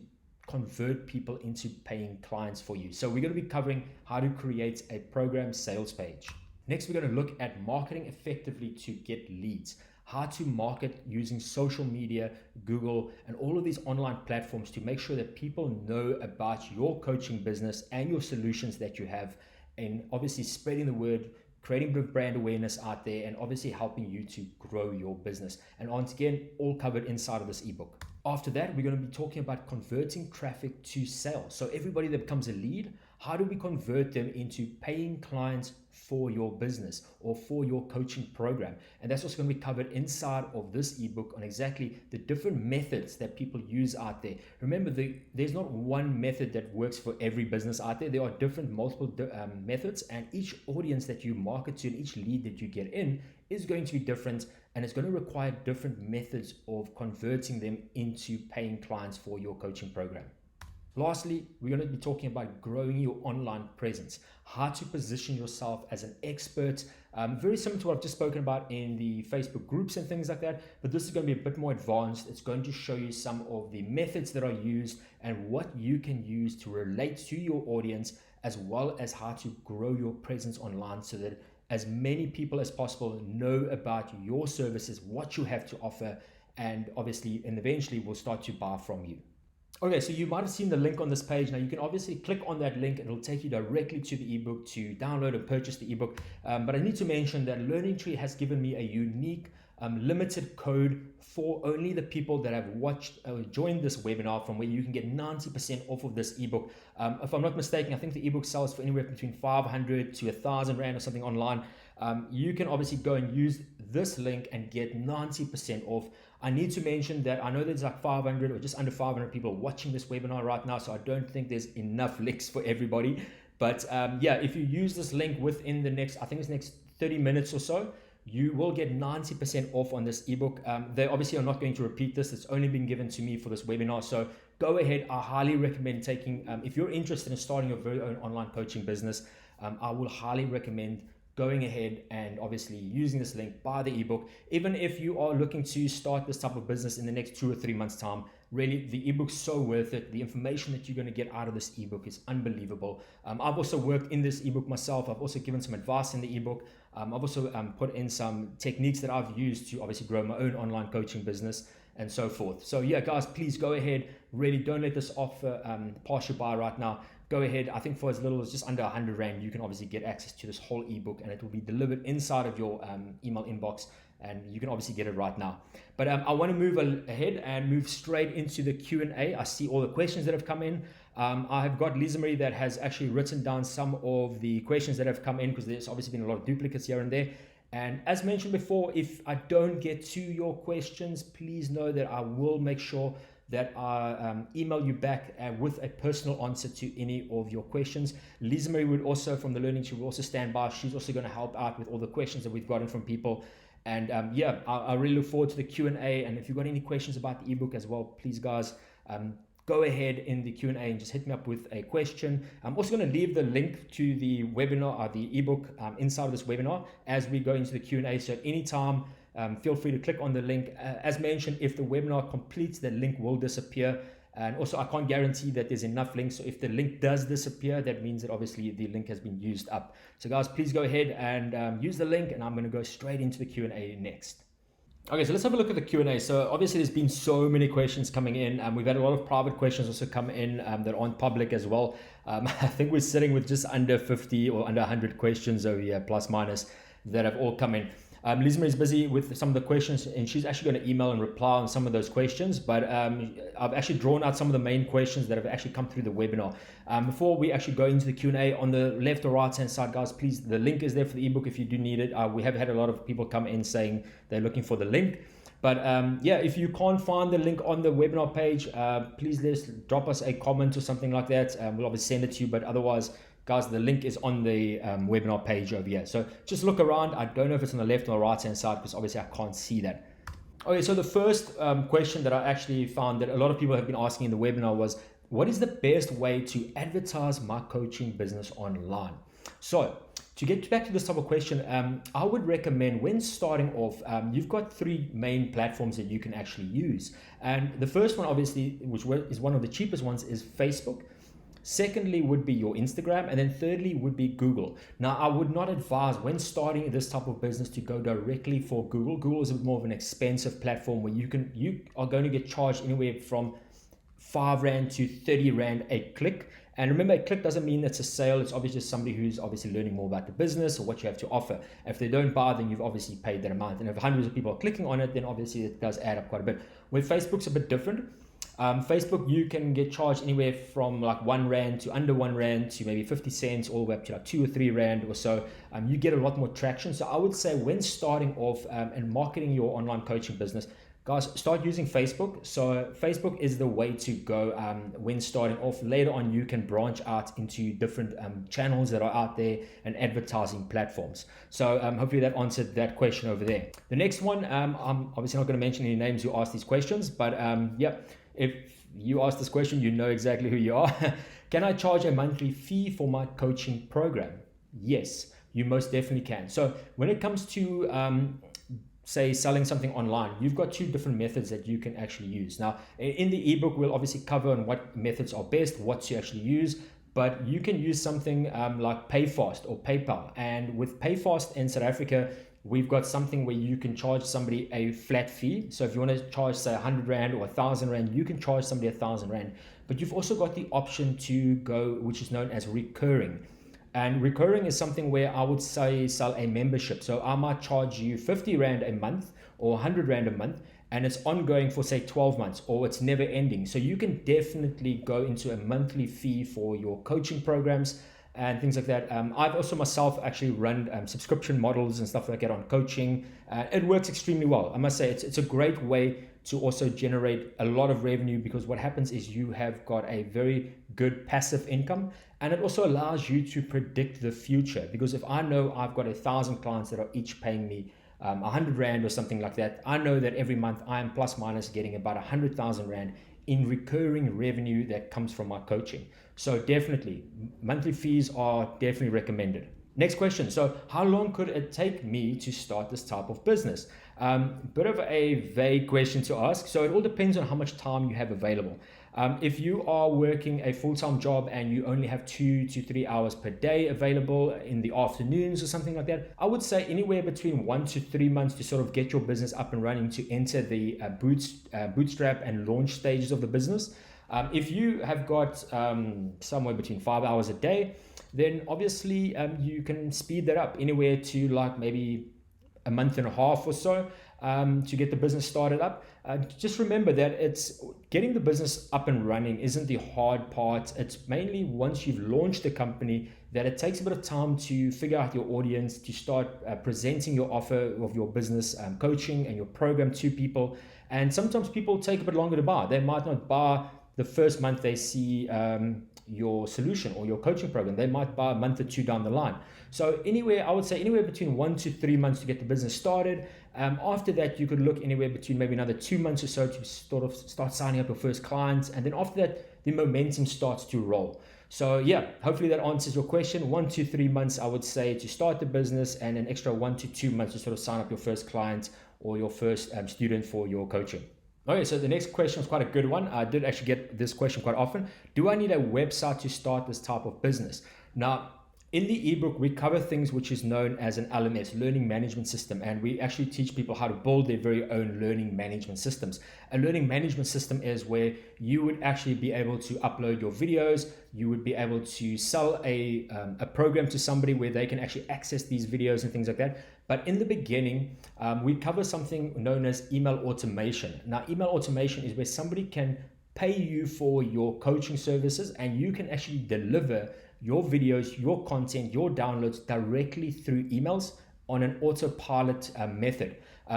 convert people into paying clients for you. So we're going to be covering how to create a program sales page. Next, we're going to look at marketing effectively to get leads. How to market using social media, Google, and all of these online platforms to make sure that people know about your coaching business and your solutions that you have, and obviously spreading the word, creating brand awareness out there, and obviously helping you to grow your business. And once again, all covered inside of this ebook. After that, we're going to be talking about converting traffic to sales. So everybody that becomes a lead, how do we convert them into paying clients for your business or for your coaching program? And that's what's going to be covered inside of this ebook on exactly the different methods that people use out there. Remember, there's not one method that works for every business out there. There are multiple methods, and each audience that you market to and each lead that you get in is going to be different, and it's going to require different methods of converting them into paying clients for your coaching program. Lastly, we're going to be talking about growing your online presence, how to position yourself as an expert, very similar to what I've just spoken about in the Facebook groups and things like that, but this is going to be a bit more advanced. It's going to show you some of the methods that are used and what you can use to relate to your audience, as well as how to grow your presence online so that as many people as possible know about your services, what you have to offer, and obviously and eventually will start to buy from you. Okay, so you might have seen the link on this page. Now you can obviously click on that link and it'll take you directly to the ebook to download and purchase the ebook. But I need to mention that Learning Tree has given me a unique limited code for only the people that have watched or joined this webinar, from where you can get 90% off of this ebook. If I'm not mistaken, I think the ebook sells for anywhere between 500 to 1,000 Rand or something online. You can obviously go and use this link and get 90% off. I need to mention that I know there's like 500 or just under 500 people watching this webinar right now, so I don't think there's enough links for everybody. But yeah, if you use this link within the next, I think it's next 30 minutes or so, you will get 90% off on this ebook. They obviously are not going to repeat this. It's only been given to me for this webinar. So go ahead. I highly recommend taking, if you're interested in starting your very own online coaching business, I will highly recommend going ahead and obviously using this link, buy the ebook. Even if you are looking to start this type of business in the next 2 or 3 months time, really the ebook's so worth it. The information that you're going to get out of this ebook is unbelievable. I've also worked in this ebook myself. I've also given some advice in the ebook. I've also put in some techniques that I've used to obviously grow my own online coaching business and so forth. So yeah, guys, please go ahead. Really don't let this offer pass you by right now. Go ahead. I think for as little as just under 100 Rand, you can obviously get access to this whole ebook, and it will be delivered inside of your email inbox, and you can obviously get it right now. But I want to move ahead and move straight into the Q&A. I see all the questions that have come in. I have got Lisa Marie that has actually written down some of the questions that have come in, because there's obviously been a lot of duplicates here and there. And as mentioned before, if I don't get to your questions, please know that I will make sure that I email you back with a personal answer to any of your questions. Lisa Marie would also, from the learning, she will also stand by. She's also going to help out with all the questions that we've gotten from people. And yeah, I really look forward to the Q&A. And if you've got any questions about the ebook as well, please guys, go ahead in the Q&A and just hit me up with a question. I'm also going to leave the link to the webinar or the ebook inside of this webinar as we go into the Q&A. So anytime, feel free to click on the link. As mentioned, if the webinar completes, the link will disappear. And also, I can't guarantee that there's enough links. So if the link does disappear, that means that obviously the link has been used up. So guys, please go ahead and use the link, and I'm going to go straight into the Q&A next. Okay, so let's have a look at the Q&A. So obviously there's been so many questions coming in. We've had a lot of private questions also come in that aren't public as well. I think we're sitting with just under 50 or under 100 questions over here, plus minus, that have all come in. Lisa Marie is busy with some of the questions, and she's actually going to email and reply on some of those questions. But I've actually drawn out some of the main questions that have actually come through the webinar. Before we actually go into the Q&A, on the left or right hand side, guys, please, the link is there for the ebook if you do need it. We have had a lot of people come in saying they're looking for the link. But yeah, if you can't find the link on the webinar page, please drop us a comment or something like that. We'll obviously send it to you, but otherwise, guys, the link is on the webinar page over here. So just look around. I don't know if it's on the left or right hand side, because obviously I can't see that. Okay, so the first question that I actually found that a lot of people have been asking in the webinar was, what is the best way to advertise my coaching business online? So to get back to this type of question, I would recommend when starting off, you've got 3 main platforms that you can actually use. And the first one, obviously, which is one of the cheapest ones, is Facebook. Secondly would be your Instagram, and then thirdly would be Google. Now, I would not advise when starting this type of business to go directly for Google. Google is a bit more of an expensive platform where you are going to get charged anywhere from 5 Rand to 30 Rand a click. And remember, a click doesn't mean it's a sale. It's obviously just somebody who's obviously learning more about the business or what you have to offer. If they don't buy, then you've obviously paid that amount. And if hundreds of people are clicking on it, then obviously it does add up quite a bit. Where Facebook's a bit different. Facebook, you can get charged anywhere from like 1 Rand to under 1 Rand to maybe 50 cents, all the way up to like 2 or 3 Rand or so. You get a lot more traction. So I would say when starting off and marketing your online coaching business, guys, start using Facebook. So Facebook is the way to go when starting off. Later on, you can branch out into different channels that are out there and advertising platforms. So hopefully that answered that question over there. The next one, I'm obviously not going to mention any names who asked these questions, but yeah. If you ask this question, you know exactly who you are. Can I charge a monthly fee for my coaching program? Yes, you most definitely can. So when it comes to, say, selling something online, you've got 2 different methods that you can actually use. Now, in the ebook, we'll obviously cover on what methods are best, what to actually use. But you can use something like PayFast or PayPal. And with PayFast in South Africa, we've got something where you can charge somebody a flat fee. So if you want to charge, say, 100 Rand or 1,000 Rand, you can charge somebody 1,000 Rand. But you've also got the option to go, which is known as recurring. And recurring is something where I would say sell a membership. So I might charge you 50 Rand a month, or 100 Rand a month, and it's ongoing for say 12 months, or it's never ending. So you can definitely go into a monthly fee for your coaching programs and things like that. I've also myself actually run subscription models and stuff like that on coaching. It works extremely well. I must say it's a great way to also generate a lot of revenue, because what happens is you have got a very good passive income, and it also allows you to predict the future. Because if I know I've got 1,000 clients that are each paying me 100 Rand or something like that, I know that every month I am plus minus getting about 100,000 Rand in recurring revenue that comes from my coaching. So definitely monthly fees are definitely recommended. Next question. So how long could it take me to start this type of business? Bit of a vague question to ask. So it all depends on how much time you have available. If you are working a full-time job and you only have 2 to 3 hours per day available in the afternoons or something like that, I would say anywhere between 1 to 3 months to sort of get your business up and running, to enter the bootstrap and launch stages of the business. If you have got somewhere between 5 hours a day, then obviously you can speed that up anywhere to like maybe a month and a half or so to get the business started up. Just remember that it's getting the business up and running isn't the hard part. It's mainly once you've launched the company that it takes a bit of time to figure out your audience, to start presenting your offer of your business coaching and your program to people. And sometimes people take a bit longer to buy. They might not buy the first month they see your solution or your coaching program. They might buy a month or two down the line. So I would say anywhere between 1 to 3 months to get the business started. After that, you could look anywhere between maybe another 2 months or so to sort of start signing up your first clients. And then after that, the momentum starts to roll. So yeah, hopefully that answers your question. 1 to 3 months, I would say, to start the business, and an extra 1 to 2 months to sort of sign up your first client or your first student for your coaching. Okay, so the next question is quite a good one. I did actually get this question quite often. Do I need a website to start this type of business? Now, in the ebook, we cover things which is known as an LMS, learning management system, and we actually teach people how to build their very own learning management systems. A learning management system is where you would actually be able to upload your videos. You would be able to sell a program to somebody where they can actually access these videos and things like that. But in the beginning, we cover something known as email automation. Now, email automation is where somebody can pay you for your coaching services, and you can actually deliver your videos, your content, your downloads directly through emails on an autopilot method.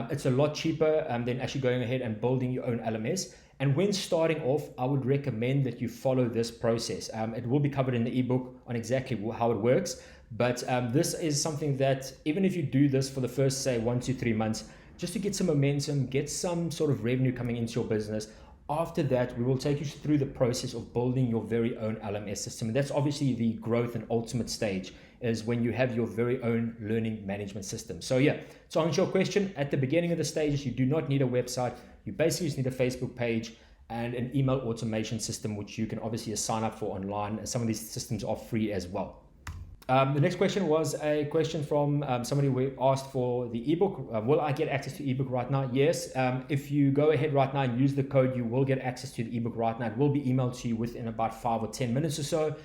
It's a lot cheaper than actually going ahead and building your own LMS. And when starting off, I would recommend that you follow this process. It will be covered in the ebook on exactly how it works. But this is something that even if you do this for the first, say, 1 to 3 months, just to get some momentum, get some sort of revenue coming into your business. After that, we will take you through the process of building your very own LMS system. And that's obviously the growth and ultimate stage, is when you have your very own learning management system. So yeah, to answer your question, at the beginning of the stages, you do not need a website. You basically just need a Facebook page and an email automation system, which you can obviously sign up for online. And some of these systems are free as well. The next question was a question from somebody who asked for the ebook. Will I get access to ebook right now? Yes. If you go ahead right now and use the code, you will get access to the ebook right now. It will be emailed to you within about 5 or 10 minutes or so.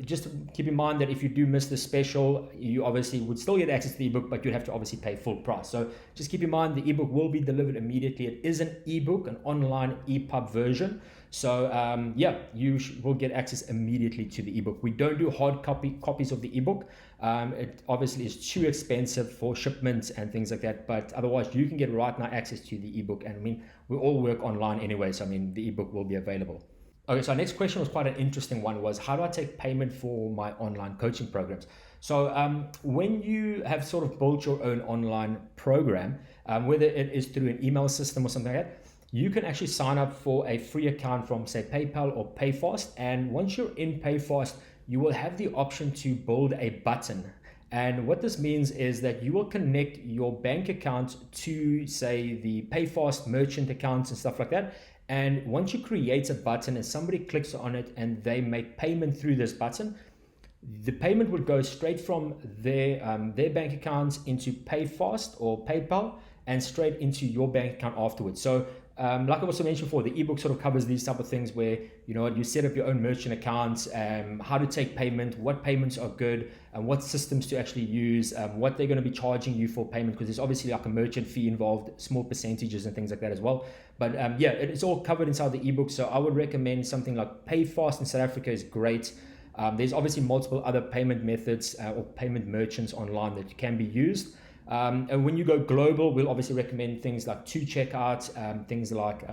Just keep in mind that if you do miss the special, you obviously would still get access to the ebook, but you'd have to obviously pay full price. So just keep in mind the ebook will be delivered immediately. It is an ebook, an online EPUB version. So yeah, you will get access immediately to the ebook. We don't do hard copies of the ebook. It obviously is too expensive for shipments and things like that. But otherwise, you can get right now access to the ebook. And I mean, we all work online anyway. So I mean, the ebook will be available. Okay, so our next question was quite an interesting one, was how do I take payment for my online coaching programs? So when you have sort of built your own online program, whether it is through an email system or something like that, you can actually sign up for a free account from, say, PayPal or PayFast. And once you're in PayFast, you will have the option to build a button. And what this means is that you will connect your bank account to, say, the PayFast merchant accounts and stuff like that. And once you create a button and somebody clicks on it and they make payment through this button, the payment would go straight from their bank accounts into PayFast or PayPal and straight into your bank account afterwards. So Like I also mentioned before, the ebook sort of covers these type of things where, you set up your own merchant accounts, how to take payment, what payments are good, and what systems to actually use, what they're going to be charging you for payment, because there's obviously like a merchant fee involved, small percentages and things like that as well. But it's all covered inside the ebook. So I would recommend something like Pay Fast in South Africa is great. There's obviously multiple other payment methods or payment merchants online that can be used. And when you go global, we'll obviously recommend things like 2Checkout, things like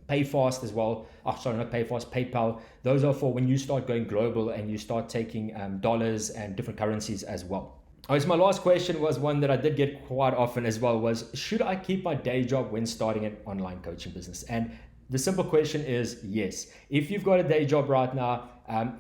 PayFast as well. Oh, sorry, not PayFast, PayPal. Those are for when you start going global and you start taking dollars and different currencies as well. Oh, so my last question was one that I did get quite often as well, was should I keep my day job when starting an online coaching business? And the simple question is yes. If you've got a day job right now,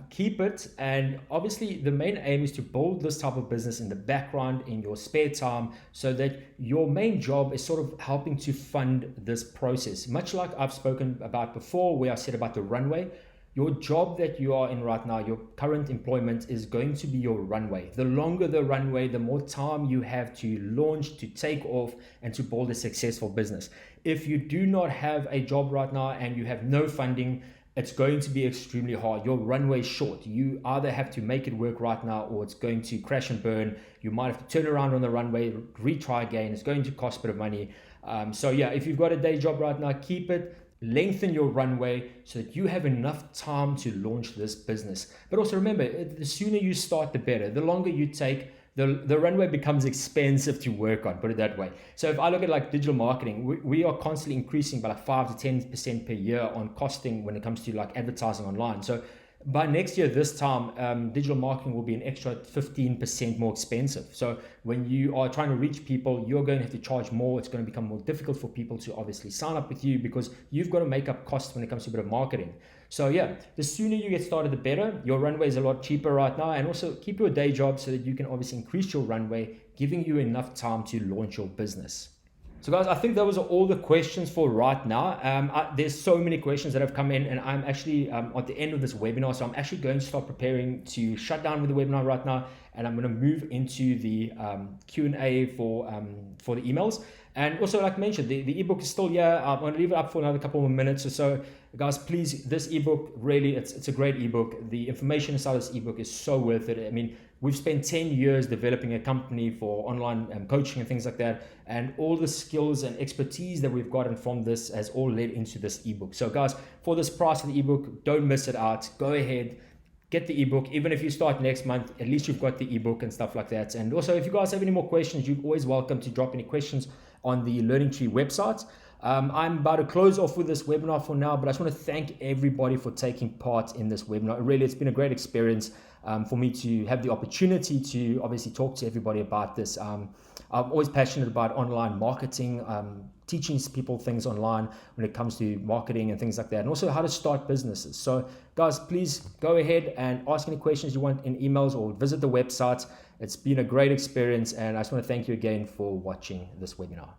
keep it. And obviously the main aim is to build this type of business in the background in your spare time, so that your main job is sort of helping to fund this process. Much like I've spoken about before, where I said about the runway, your job that you are in right now, your current employment, is going to be your runway. The longer the runway, the more time you have to launch, to take off, and to build a successful business. If you do not have a job right now and you have no funding, it's going to be extremely hard. Your runway is short. You either have to make it work right now, or it's going to crash and burn. You might have to turn around on the runway, retry again. It's going to cost a bit of money. If you've got a day job right now, keep it. Lengthen your runway so that you have enough time to launch this business. But also remember, the sooner you start, the better. The longer you take, the runway becomes expensive to work on, put it that way. So if I look at like digital marketing, we are constantly increasing by like 5 to 10% per year on costing when it comes to like advertising online. So by next year, this time, digital marketing will be an extra 15% more expensive. So when you are trying to reach people, you're going to have to charge more. It's going to become more difficult for people to obviously sign up with you, because you've got to make up costs when it comes to a bit of marketing. So the sooner you get started, the better. Your runway is a lot cheaper right now. And also keep your day job so that you can obviously increase your runway, giving you enough time to launch your business. So guys, I think those are all the questions for right now. There's so many questions that have come in, and I'm actually at the end of this webinar. So I'm actually going to start preparing to shut down with the webinar right now, and I'm going to move into the Q&A for the emails. And also, like I mentioned, the ebook is still here. I'm going to leave it up for another couple more minutes or so. Guys, please, this ebook, really, it's a great ebook. The information inside this ebook is so worth it. I mean, we've spent 10 years developing a company for online coaching and things like that. And all the skills and expertise that we've gotten from this has all led into this ebook. So guys, for this price of the ebook, don't miss it out. Go ahead, get the ebook. Even if you start next month, at least you've got the ebook and stuff like that. And also, if you guys have any more questions, you're always welcome to drop any questions on the Learning Tree website. I'm about to close off with this webinar for now, but I just want to thank everybody for taking part in this webinar. Really, it's been a great experience for me to have the opportunity to obviously talk to everybody about this. I'm always passionate about online marketing, teaching people things online when it comes to marketing and things like that, and also how to start businesses. So guys, please go ahead and ask any questions you want in emails or visit the website. It's been a great experience, and I just want to thank you again for watching this webinar.